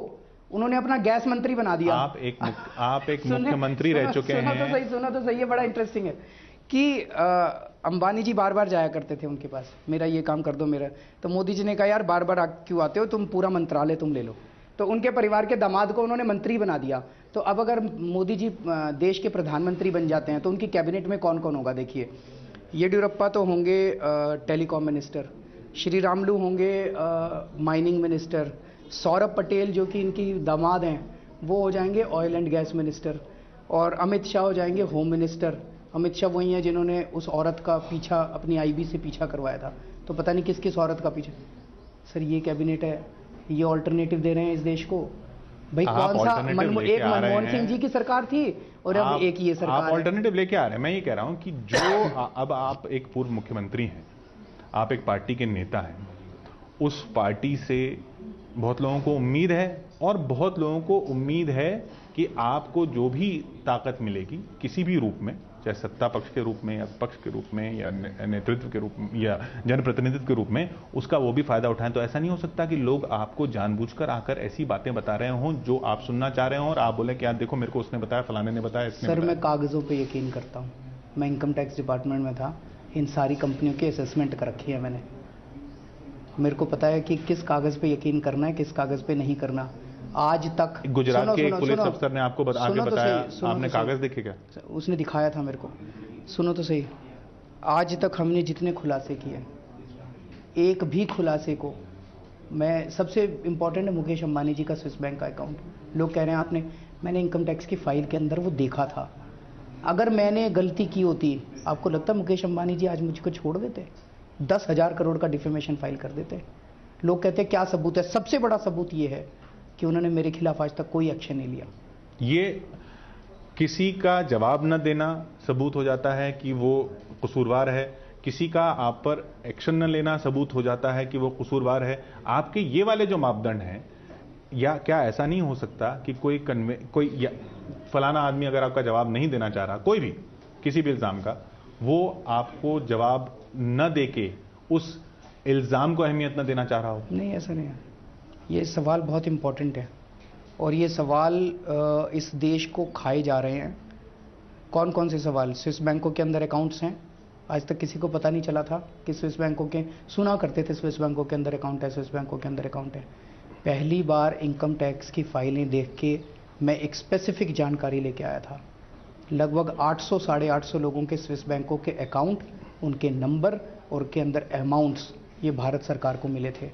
उन्होंने अपना गैस मंत्री बना दिया। आप एक मुख्यमंत्री रह चुके हैं। सुना तो सही है, बड़ा इंटरेस्टिंग है कि अंबानी जी बार बार जाया करते थे उनके पास, मेरा ये काम कर दो मेरा। तो मोदी जी ने कहा यार बार बार क्यों आते हो, तुम पूरा मंत्रालय तुम ले लो। तो उनके परिवार के दामाद को उन्होंने मंत्री बना दिया। तो अब अगर मोदी जी देश के प्रधानमंत्री बन जाते हैं तो उनकी कैबिनेट में कौन कौन होगा? देखिए, येडियुरप्पा तो होंगे टेलीकॉम मिनिस्टर, श्री रामुलु होंगे माइनिंग मिनिस्टर, सौरभ पटेल जो कि इनकी दामाद हैं वो हो जाएंगे ऑयल एंड गैस मिनिस्टर, और अमित शाह हो जाएंगे होम मिनिस्टर। अमित शाह वही है जिन्होंने उस औरत का पीछा अपनी आईबी से पीछा करवाया था, तो पता नहीं किस किस औरत का पीछा। सर ये कैबिनेट है, ये ऑल्टरनेटिव दे रहे हैं इस देश को। भाई कौन सा एक मनमोहन सिंह जी की सरकार थी और अब एक ये सरकार आप ऑल्टरनेटिव लेके आ रहे हैं। मैं ये कह रहा हूं कि जो अब आप एक पूर्व मुख्यमंत्री हैं, आप एक पार्टी के नेता हैं, उस पार्टी से बहुत लोगों को उम्मीद है, और बहुत लोगों को उम्मीद है कि आपको जो भी ताकत मिलेगी किसी भी रूप में, चाहे सत्ता पक्ष के रूप में या विपक्ष के रूप में या नेतृत्व के रूप में या जनप्रतिनिधित्व के रूप में, उसका वो भी फायदा उठाएं। तो ऐसा नहीं हो सकता कि लोग आपको जानबूझकर आकर ऐसी बातें बता रहे हों जो आप सुनना चाह रहे हों और आप बोले कि यार देखो मेरे को उसने बताया, फलाने ने बताया, इसने सर मैं कागजों पे यकीन करता हूँ। मैं इनकम टैक्स डिपार्टमेंट में था, इन सारी कंपनियों की असेसमेंट कर रखी है मैंने। मेरे को पता है कि किस कागज पे यकीन करना है, किस कागज पे नहीं करना। आज तक गुजरात के एक पुलिस अफसर ने आपको आगे बताया, आपने कागज देखे क्या? उसने दिखाया था मेरे को। सुनो तो सही, आज तक हमने जितने खुलासे किए, एक भी खुलासे को, मैं सबसे इंपॉर्टेंट है मुकेश अंबानी जी का स्विस बैंक का अकाउंट। लोग कह रहे हैं मैंने इनकम टैक्स की फाइल के अंदर वो देखा था। अगर मैंने गलती की होती, आपको लगता मुकेश अंबानी जी आज मुझको छोड़ देते? 10,000 करोड़ का डिफेमेशन फाइल कर देते। लोग कहते हैं क्या सबूत है? सबसे बड़ा सबूत ये है कि उन्होंने मेरे खिलाफ आज तक कोई एक्शन नहीं लिया। ये किसी का जवाब न देना सबूत हो जाता है कि वो कसूरवार है, किसी का आप पर एक्शन न लेना सबूत हो जाता है कि वो कसूरवार है। आपके ये वाले जो मापदंड हैं, या क्या ऐसा नहीं हो सकता कि कोई फलाना आदमी अगर आपका जवाब नहीं देना चाह रहा, कोई भी किसी भी इल्जाम का, वो आपको जवाब न देके उस इल्जाम को अहमियत न देना चाह रहा हो? नहीं, ऐसा नहीं है। ये सवाल बहुत इंपॉर्टेंट है और ये सवाल इस देश को खाए जा रहे हैं। कौन कौन से सवाल? स्विस बैंकों के अंदर अकाउंट्स हैं, आज तक किसी को पता नहीं चला था कि स्विस बैंकों के, सुना करते थे स्विस बैंकों के अंदर अकाउंट है, स्विस बैंकों के अंदर अकाउंट है। पहली बार इनकम टैक्स की फाइलें देख के मैं एक स्पेसिफिक जानकारी लेके आया था। लगभग 800 साढ़े 800 लोगों के स्विस बैंकों के अकाउंट, उनके नंबर और के अंदर अमाउंट्स ये भारत सरकार को मिले थे।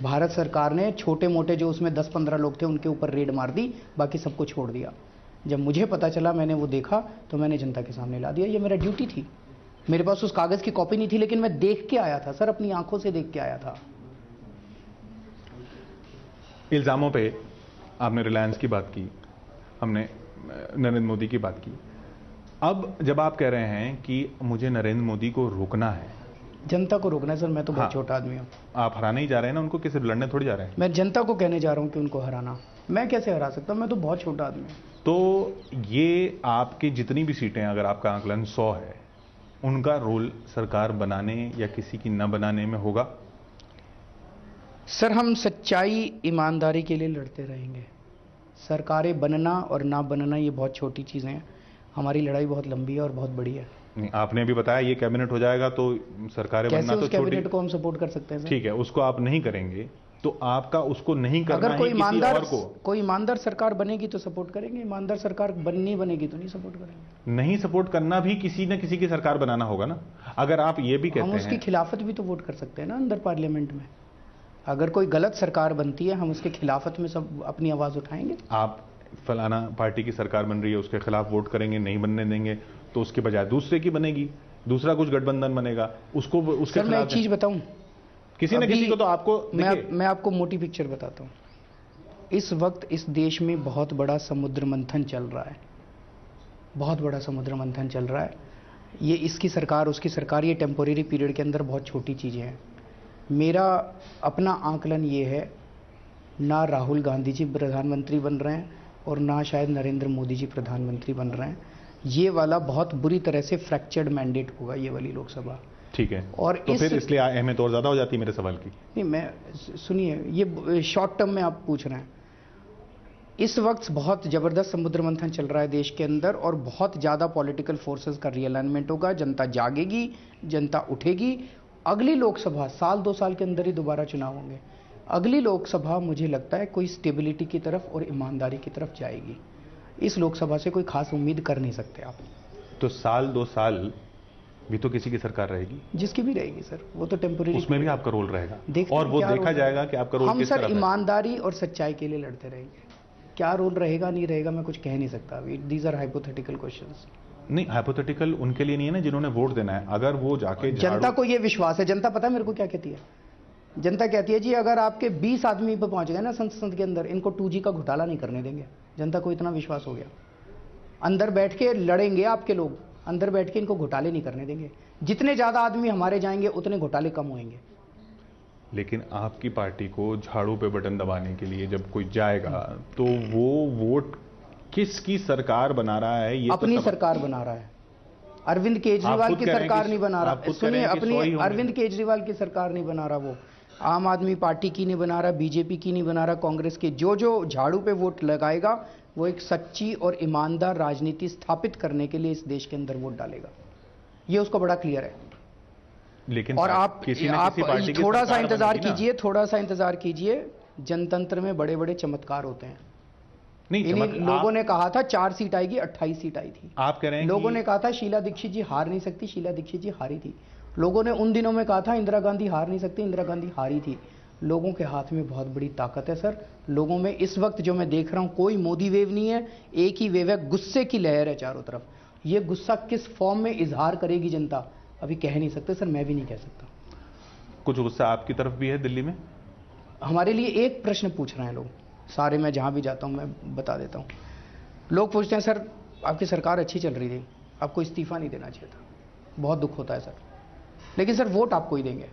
भारत सरकार ने छोटे मोटे जो उसमें 10-15 लोग थे उनके ऊपर रेड मार दी, बाकी सबको छोड़ दिया। जब मुझे पता चला, मैंने वो देखा तो मैंने जनता के सामने ला दिया। ये मेरा ड्यूटी थी। मेरे पास उस कागज़ की कॉपी नहीं थी, लेकिन मैं देख के आया था सर, अपनी आंखों से देख के आया था। इल्ज़ामों पे आपने रिलायंस की बात की, हमने नरेंद्र मोदी की बात की। अब जब आप कह रहे हैं कि मुझे नरेंद्र मोदी को रोकना है, जनता को रोकना है सर, मैं तो बहुत छोटा आदमी हूँ। आप हराने ही जा रहे हैं ना उनको, किसी लड़ने थोड़ी जा रहे हैं। मैं जनता को कहने जा रहा हूँ कि उनको हराना, मैं कैसे हरा सकता हूँ, मैं तो बहुत छोटा आदमी हूँ। तो ये आपकी जितनी भी सीटें, अगर आपका आंकलन 100 है, उनका रोल सरकार बनाने या किसी की न बनाने में होगा? सर हम सच्चाई ईमानदारी के लिए लड़ते रहेंगे। सरकारें बनना और ना बनना ये बहुत छोटी चीज़ें हैं, हमारी लड़ाई बहुत लंबी है और बहुत बड़ी है। नहीं, आपने भी बताया ये कैबिनेट हो जाएगा तो सरकारें बनना तो छोटी। कैबिनेट को हम सपोर्ट कर सकते हैं सर? ठीक है, उसको आप नहीं करेंगे तो आपका उसको नहीं करना अगर है कोई ईमानदार सरकार बनेगी तो सपोर्ट करेंगे, ईमानदार सरकार नहीं बनेगी तो नहीं सपोर्ट करेंगे। नहीं सपोर्ट करना भी किसी न किसी की सरकार बनाना होगा ना। अगर आप ये भी कहते हैं, हम उसकी खिलाफत भी तो वोट कर सकते हैं ना अंदर पार्लियामेंट में। अगर कोई गलत सरकार बनती है, हम उसके खिलाफत में सब अपनी आवाज उठाएंगे। आप फलाना पार्टी की सरकार बन रही है, उसके खिलाफ वोट करेंगे, नहीं बनने देंगे, तो उसके बजाय दूसरे की बनेगी, दूसरा कुछ गठबंधन बनेगा, उसको उसके सर मैं एक चीज बताऊं, किसी न किसी को तो आपको मैं आपको मोटी पिक्चर बताता हूं। इस वक्त इस देश में बहुत बड़ा समुद्र मंथन चल रहा है, बहुत बड़ा समुद्र मंथन चल रहा है। ये इसकी सरकार उसकी सरकार, ये टेम्पोरेरी पीरियड के अंदर बहुत छोटी चीज़ें हैं। मेरा अपना आंकलन ये है, ना राहुल गांधी जी प्रधानमंत्री बन रहे हैं और ना शायद नरेंद्र मोदी जी प्रधानमंत्री बन रहे हैं। ये वाला बहुत बुरी तरह से फ्रैक्चर्ड मैंडेट होगा, ये वाली लोकसभा। ठीक है, और तो फिर इसलिए अहमियत और ज्यादा हो जाती है मेरे सवाल की। नहीं, मैं सुनिए, ये शॉर्ट टर्म में आप पूछ रहे हैं। इस वक्त बहुत जबरदस्त समुद्र मंथन चल रहा है देश के अंदर और बहुत ज़्यादा पॉलिटिकल फोर्सेस का रीअलाइनमेंट होगा। जनता जागेगी, जनता उठेगी। अगली लोकसभा साल 2 साल के अंदर ही दोबारा चुनाव होंगे। अगली लोकसभा मुझे लगता है कोई स्टेबिलिटी की तरफ और ईमानदारी की तरफ जाएगी। इस लोकसभा से कोई खास उम्मीद कर नहीं सकते आप। तो साल 2 साल भी तो किसी की सरकार रहेगी, जिसकी भी रहेगी सर, वो तो टेम्पोरेरी, उसमें भी आपका रोल रहेगा और वो देखा जाएगा कि आपका रोल हम किस तरह सर ईमानदारी और सच्चाई के लिए लड़ते रहेंगे। क्या रोल रहेगा नहीं रहेगा मैं कुछ कह नहीं सकता अभी। These are hypothetical questions. नहीं, हाइपोथेटिकल उनके लिए नहीं है ना जिन्होंने वोट देना है। अगर वो जाके जनता को ये विश्वास है, जनता पता है मेरे को क्या कहती है? जनता कहती है जी अगर आपके 20 आदमी पे पहुंच गए ना संसद के अंदर, इनको 2G का घोटाला नहीं करने देंगे। जनता को इतना विश्वास हो गया, अंदर बैठ के लड़ेंगे आपके लोग, अंदर बैठ के इनको घोटाले नहीं करने देंगे। जितने ज्यादा आदमी हमारे जाएंगे उतने घोटाले कम होंगे। लेकिन आपकी पार्टी को झाड़ू पे बटन दबाने के लिए जब कोई जाएगा तो वो वोट किसकी सरकार बना रहा है? ये अपनी सरकार बना रहा है। अरविंद केजरीवाल की सरकार नहीं बना रहा। सुनिए, अपनी अरविंद केजरीवाल की सरकार नहीं बना रहा, वो आम आदमी पार्टी की नहीं बना रहा, बीजेपी की नहीं बना रहा, कांग्रेस की। जो झाड़ू पे वोट लगाएगा वो एक सच्ची और ईमानदार राजनीति स्थापित करने के लिए इस देश के अंदर वोट डालेगा। ये उसको बड़ा क्लियर है। लेकिन और आप थोड़ा सा इंतजार कीजिए, थोड़ा सा इंतजार कीजिए। जनतंत्र में बड़े बड़े चमत्कार होते हैं। नहीं, लोगों ने कहा था 4 सीट आएगी, 28 सीट आई थी। आप कह रहे हैं लोगों ने कहा था शीला दीक्षित जी हार नहीं सकती, शीला दीक्षित जी हारी थी। लोगों ने उन दिनों में कहा था इंदिरा गांधी हार नहीं सकती, इंदिरा गांधी हारी थी। लोगों के हाथ में बहुत बड़ी ताकत है सर। लोगों में इस वक्त जो मैं देख रहा हूं, कोई मोदी वेव नहीं है, एक ही वेव है, गुस्से की लहर है चारों तरफ। ये गुस्सा किस फॉर्म में इजहार करेगी जनता, अभी कह नहीं सकते सर, मैं भी नहीं कह सकता। कुछ गुस्सा आपकी तरफ भी है दिल्ली में? हमारे लिए एक प्रश्न पूछ रहे हैं लोग सारे, मैं जहां भी जाता हूं मैं बता देता हूं। लोग पूछते हैं सर आपकी सरकार अच्छी चल रही थी, आपको इस्तीफा नहीं देना चाहिए था। बहुत दुख होता है सर, लेकिन सर वोट आपको ही देंगे।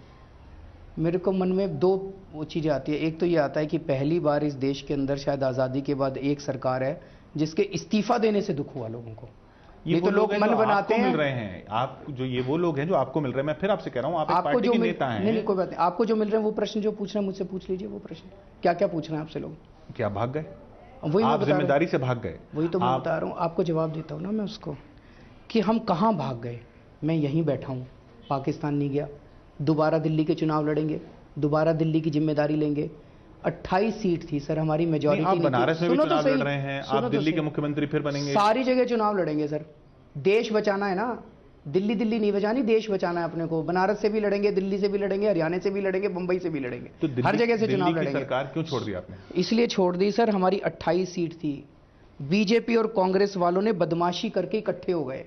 मेरे को मन में 2 चीज़ें आती है। एक तो ये आता है कि पहली बार इस देश के अंदर शायद आज़ादी के बाद एक सरकार है जिसके इस्तीफा देने से दुख हुआ लोगों को। ये तो लोग मन बनाते हैं। मिल रहे हैं आप जो, ये वो लोग हैं जो आपको मिल रहे हैं। मैं फिर आपसे कह रहा हूं, आप एक पार्टी के नेता हैं। नहीं, कोई बात नहीं। आपको जो मिल रहे हैं वो प्रश्न जो पूछ रहे हैं मुझसे पूछ लीजिए। वो प्रश्न क्या क्या पूछ रहे हैं आपसे लोग? क्या भाग गए? वही आप जिम्मेदारी से भाग गए। वही तो मैं बता रहा हूँ, आपको जवाब देता हूँ ना मैं उसको, कि हम कहाँ भाग गए। मैं यहीं बैठा हूँ, पाकिस्तान नहीं गया। दोबारा दिल्ली के चुनाव लड़ेंगे, दोबारा दिल्ली की जिम्मेदारी लेंगे। 28 सीट थी सर, हमारी मेजॉरिटी आप बनारस में भी चुनाव लड़ रहे हैं, आप तो दिल्ली के मुख्यमंत्री फिर बनेंगे। सारी जगह चुनाव लड़ेंगे सर, देश बचाना है ना, दिल्ली दिल्ली नहीं बचानी, देश बचाना है अपने को। बनारस से भी लड़ेंगे, दिल्ली से भी लड़ेंगे, हरियाणा से भी लड़ेंगे, मुंबई से भी लड़ेंगे, तो हर जगह से चुनाव लड़ेंगे। सरकार क्यों छोड़ दी आपने? इसलिए छोड़ दी सर, हमारी 28 सीट थी, बीजेपी और कांग्रेस वालों ने बदमाशी करके इकट्ठे हो गए।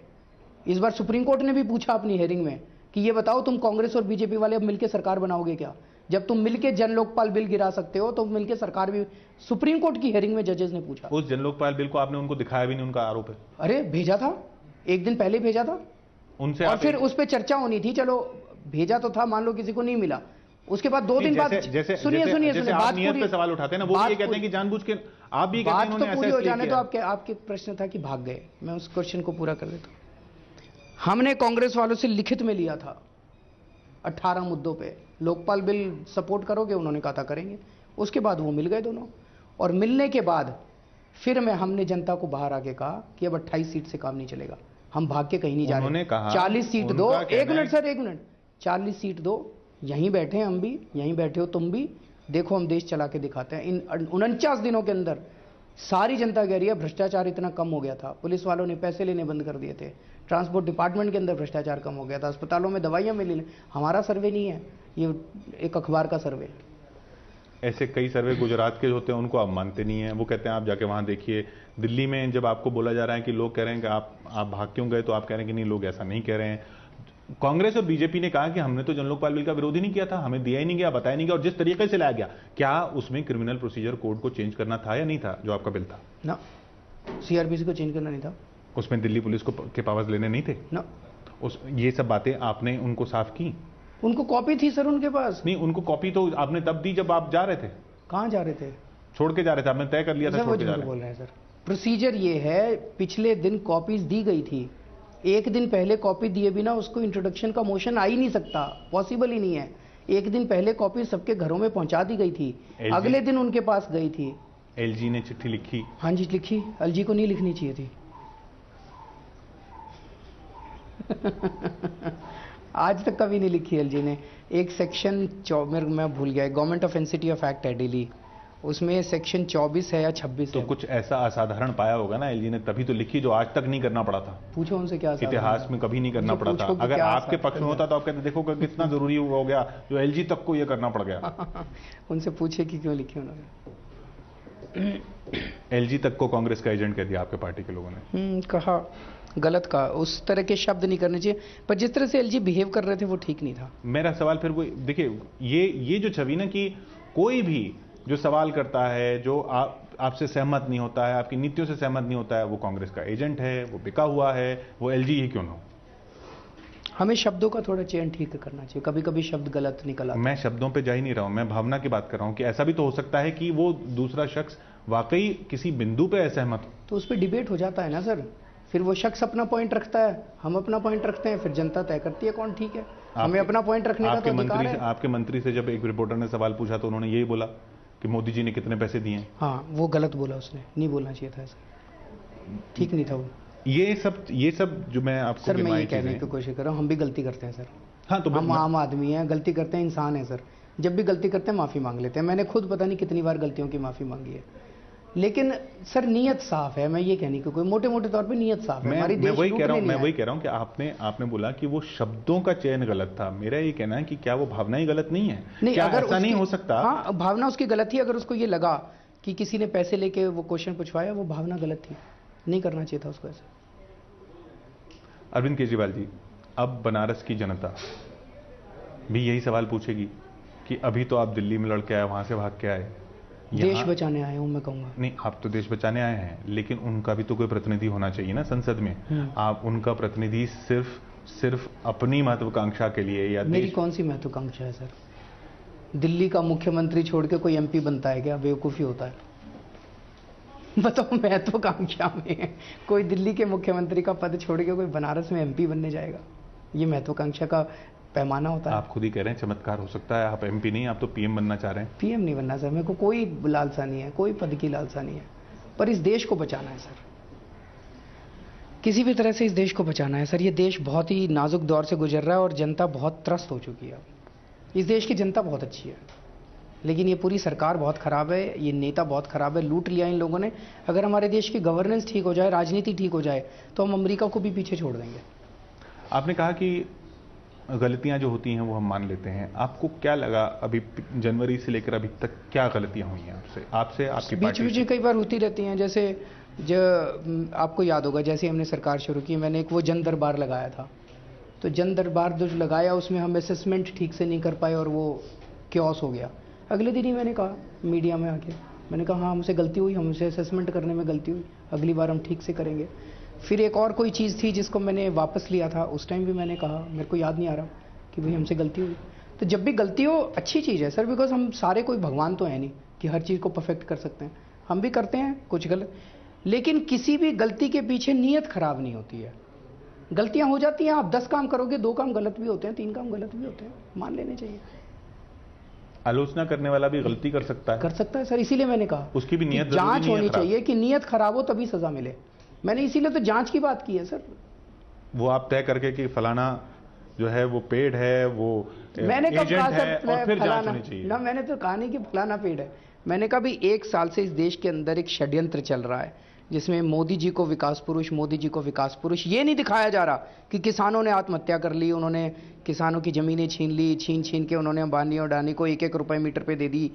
इस बार सुप्रीम कोर्ट ने भी पूछा अपनी हेयरिंग में कि ये बताओ तुम कांग्रेस और बीजेपी वाले अब मिलकर सरकार बनाओगे क्या? जब तुम मिलकर जन लोकपाल बिल गिरा सकते हो तो मिलकर सरकार भी। सुप्रीम कोर्ट की हेयरिंग में जजेस ने पूछा। उस जन लोकपाल बिल को आपने उनको दिखाया भी नहीं, उनका आरोप है। अरे भेजा था, एक दिन पहले भेजा था उनसे, और फिर उस पर चर्चा होनी थी। चलो भेजा तो था, मान लो किसी को नहीं मिला, उसके बाद 2 दिन बाद सुनिए बात नियत पे सवाल उठाते हैं ना, वो भी ये कहते हैं कि जानबूझ के, आप भी कहते हैं बात तो पूरी हो जाने तो आपके प्रश्न था कि भाग गए, मैं उस क्वेश्चन को पूरा कर देता हूं। हमने कांग्रेस वालों से लिखित में लिया था 18 मुद्दों पे, लोकपाल बिल सपोर्ट करोगे? उन्होंने कहा था करेंगे। उसके बाद वो मिल गए दोनों, और मिलने के बाद फिर हमने जनता को बाहर आके कहा कि अब 28 सीट से काम नहीं चलेगा, हम भाग के कहीं नहीं जा रहे। 40 सीट दो, एक मिनट सर, एक मिनट, 40 सीट दो, यहीं बैठे हैं हम भी, यहीं बैठे हो तुम भी, देखो हम देश चला के दिखाते हैं। इन 49 दिनों के अंदर सारी जनता कह रही है भ्रष्टाचार इतना कम हो गया था, पुलिस वालों ने पैसे लेने बंद कर दिए थे, ट्रांसपोर्ट डिपार्टमेंट के अंदर भ्रष्टाचार कम हो गया था, अस्पतालों में दवाइयां मिली। हमारा सर्वे नहीं है, ये एक अखबार का सर्वे। ऐसे कई सर्वे गुजरात के होते हैं, उनको आप मानते नहीं है। वो कहते हैं आप जाके वहां देखिए। दिल्ली में जब आपको बोला जा रहा है कि लोग कह रहे हैं कि आप भाग क्यों गए, तो आप कह रहे हैं कि नहीं, लोग ऐसा नहीं कह रहे हैं। कांग्रेस और बीजेपी ने कहा कि हमने तो जन लोकपाल बिल का विरोध ही नहीं किया था, हमें दिया ही नहीं गया, बताया नहीं गया, और जिस तरीके से लाया गया, क्या उसमें क्रिमिनल प्रोसीजर कोड को चेंज करना था या नहीं था, जो आपका बिल था? ना, सीआरपीसी को चेंज करना नहीं था, उसमें दिल्ली पुलिस को के पावर्स लेने नहीं थे ना। ये सब बातें आपने उनको साफ की? उनको कॉपी थी सर उनके पास। नहीं, उनको कॉपी तो आपने तब दी जब आप जा रहे थे। कहां जा रहे थे? छोड़ के जा रहे थे, आपने तय कर लिया था छोड़ के जा रहे थे। बोल रहे हैं सर, प्रोसीजर ये है, पिछले दिन कॉपीज दी गई थी, एक दिन पहले कॉपी दिए बिना उसको इंट्रोडक्शन का मोशन आ ही नहीं सकता, पॉसिबल ही नहीं है। एक दिन पहले कॉपी सबके घरों में पहुंचा दी गई थी, अगले दिन उनके पास गई थी। एलजी ने चिट्ठी लिखी? हाँ जी लिखी, एलजी को नहीं लिखनी चाहिए थी। आज तक कभी नहीं लिखी एलजी ने। एक सेक्शन मैं भूल गया, government of NCT of act है दिल्ली, उसमें सेक्शन 24 है या 26 तो है। कुछ ऐसा असाधारण पाया होगा ना एलजी ने, तभी तो लिखी, जो आज तक नहीं करना पड़ा था। पूछो उनसे क्या इतिहास में कभी नहीं करना पड़ा था। अगर आपके पक्ष में होता तो आप कहते देखो कितना जरूरी हो गया, जो एलजी तक को ये करना पड़ गया। उनसे पूछे कि क्यों लिखी उन्होंने। एलजी तक को कांग्रेस का एजेंट कह दिया आपके पार्टी के लोगों ने। कहा, गलत कहा, उस तरह के शब्द नहीं करने चाहिए, पर जिस तरह से एलजी बिहेव कर रहे थे वो ठीक नहीं था। मेरा सवाल फिर वो देखिए, ये जो छवि ना कि कोई भी जो सवाल करता है, जो आपसे सहमत नहीं होता है, आपकी नीतियों से सहमत नहीं होता है, वो कांग्रेस का एजेंट है, वो बिका हुआ है, वो एलजी ही क्यों ना हो। हमें शब्दों का थोड़ा चयन ठीक करना चाहिए, कभी कभी शब्द गलत निकल आते हैं। मैं शब्दों पे जा ही नहीं रहा हूं, मैं भावना की बात कर रहा हूं कि ऐसा भी तो हो सकता है कि वो दूसरा शख्स वाकई किसी बिंदु पे असहमत हो, तो उस पर डिबेट हो जाता है ना सर। फिर वो शख्स अपना पॉइंट रखता है, हम अपना पॉइंट रखते हैं, फिर जनता तय करती है कौन ठीक है। हमें अपना पॉइंट रखने का तो अधिकार है। आपके मंत्री से जब एक रिपोर्टर ने सवाल पूछा तो उन्होंने यही बोला कि मोदी जी ने कितने पैसे दिए हैं। हाँ, वो गलत बोला, उसने नहीं बोलना चाहिए था ऐसा, ठीक नहीं था वो। ये सब जो मैं आपको सर, मैं ये कहने की कोशिश कर रहा हूँ, हम भी गलती करते हैं सर। हाँ, तो हम आम आदमी हैं, गलती करते हैं, इंसान है सर। जब भी गलती करते हैं माफी मांग लेते हैं। मैंने खुद पता नहीं कितनी बार गलतियों की माफी मांगी है, लेकिन सर नीयत साफ है। मैं ये कहने की कोई मोटे मोटे तौर पे नीयत साफ है हमारी। मैं वही कह रहा हूं कि आपने बोला कि वो शब्दों का चयन गलत था। मेरा ये कहना है कि क्या वो भावना ही गलत नहीं है? नहीं, क्या अगर ऐसा नहीं हो सकता? हाँ, भावना उसकी गलत थी। अगर उसको ये लगा कि किसी ने पैसे लेके वो क्वेश्चन पूछवाया, वो भावना गलत थी, नहीं करना चाहिए था उसको ऐसा। अरविंद केजरीवाल जी, अब बनारस की जनता भी यही सवाल पूछेगी कि अभी तो आप दिल्ली में लड़के आए, वहां से भाग के आए, देश बचाने आए हूं मैं कहूंगा। नहीं, आप तो देश बचाने आए हैं, लेकिन उनका भी तो कोई प्रतिनिधि होना चाहिए ना संसद में। आप उनका प्रतिनिधि सिर्फ अपनी महत्वाकांक्षा के लिए या मेरी कौन सी महत्वाकांक्षा है सर? दिल्ली का मुख्यमंत्री छोड़ के कोई एमपी बनता है क्या? बेवकूफी होता है। बताओ, महत्वाकांक्षा में कोई दिल्ली के मुख्यमंत्री का पद छोड़ के कोई बनारस में एमपी बनने जाएगा? ये महत्वाकांक्षा का पैमाना होता है। आप खुद ही कह रहे हैं चमत्कार हो सकता है, आप एमपी नहीं, आप तो पीएम बनना चाह रहे हैं। पीएम नहीं बनना सर, मेरे को कोई लालसा नहीं है, कोई पद की लालसा नहीं है, पर इस देश को बचाना है सर। किसी भी तरह से इस देश को बचाना है सर। ये देश बहुत ही नाजुक दौर से गुजर रहा है और जनता बहुत त्रस्त हो चुकी है। इस देश की जनता बहुत अच्छी है, लेकिन ये पूरी सरकार बहुत ख़राब है, ये नेता बहुत ख़राब है, लूट लिया इन लोगों ने। अगर हमारे देश की गवर्नेंस ठीक हो जाए, राजनीति ठीक हो जाए, तो हम अमेरिका को भी पीछे छोड़ देंगे। आपने कहा कि गलतियां जो होती हैं वो हम मान लेते हैं। आपको क्या लगा अभी जनवरी से लेकर अभी तक क्या गलतियां हुई हैं आपसे आपकी पार्टी बीच कई बार होती रहती हैं। जैसे जो आपको याद होगा, जैसे हमने सरकार शुरू की, मैंने एक वो जन दरबार लगाया था। तो जन दरबार जो लगाया उसमें हम असेसमेंट ठीक से नहीं कर पाए और वो क्योस हो गया। अगले दिन ही मैंने कहा मीडिया में आके, मैंने कहा हाँ हमसे गलती हुई, हमसे असेसमेंट करने में गलती हुई, अगली बार हम ठीक से करेंगे। फिर एक और कोई चीज़ थी जिसको मैंने वापस लिया था, उस टाइम भी मैंने कहा, मेरे को याद नहीं आ रहा कि भाई हमसे गलती हुई। तो जब भी गलती हो अच्छी चीज़ है सर, बिकॉज हम सारे कोई भगवान तो है नहीं कि हर चीज़ को परफेक्ट कर सकते हैं। हम भी करते हैं कुछ गलत, लेकिन किसी भी गलती के पीछे नीयत खराब नहीं होती है। गलतियां हो जाती हैं, आप 10 काम करोगे, 2 काम गलत भी होते हैं, 3 काम गलत भी होते हैं, मान लेने चाहिए। आलोचना करने वाला भी गलती कर सकता है सर, इसीलिए मैंने कहा उसकी भी नीयत जांच होनी चाहिए कि नीयत खराब हो तभी सजा मिले। मैंने इसीलिए तो जांच की बात की है सर। वो आप तय करके कि फलाना जो है वो पेड है, वो मैंने कब कहा सर और फिर जांच होनी चाहिए ना, मैंने तो कहा नहीं कि फलाना पेड है। मैंने कहा भी 1 साल से इस देश के अंदर एक षड्यंत्र चल रहा है जिसमें मोदी जी को विकास पुरुष, मोदी जी को विकास पुरुष ये नहीं दिखाया जा रहा कि किसानों ने आत्महत्या कर ली, उन्होंने किसानों की जमीनें छीन ली, छीन के उन्होंने अंबानी और अडानी को 1-1 रुपए मीटर पे दे दी।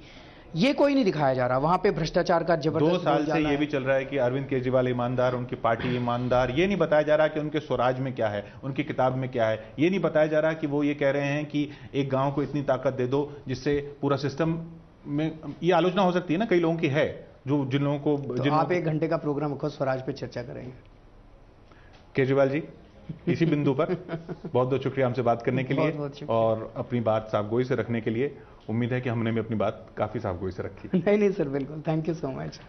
ये कोई नहीं दिखाया जा रहा। वहां पे भ्रष्टाचार का जबरदस्त 2 साल से ये भी चल रहा है कि अरविंद केजरीवाल ईमानदार, उनकी पार्टी ईमानदार। ये नहीं बताया जा रहा कि उनके स्वराज में क्या है, उनकी किताब में क्या है। ये नहीं बताया जा रहा कि वो ये कह रहे हैं कि एक गांव को इतनी ताकत दे दो जिससे पूरा सिस्टम में। ये आलोचना हो सकती है ना कई लोगों की, है जो जिन लोगों को तो आप 1 घंटे का प्रोग्राम रखो, स्वराज पे चर्चा करेंगे। केजरीवाल जी इसी बिंदु पर बहुत बहुत शुक्रिया हमसे बात करने के लिए और अपनी बात साफगोई से रखने के लिए। उम्मीद है कि हमने भी अपनी बात काफी साफगोई से रखी। नहीं सर, बिल्कुल, थैंक यू सो मच।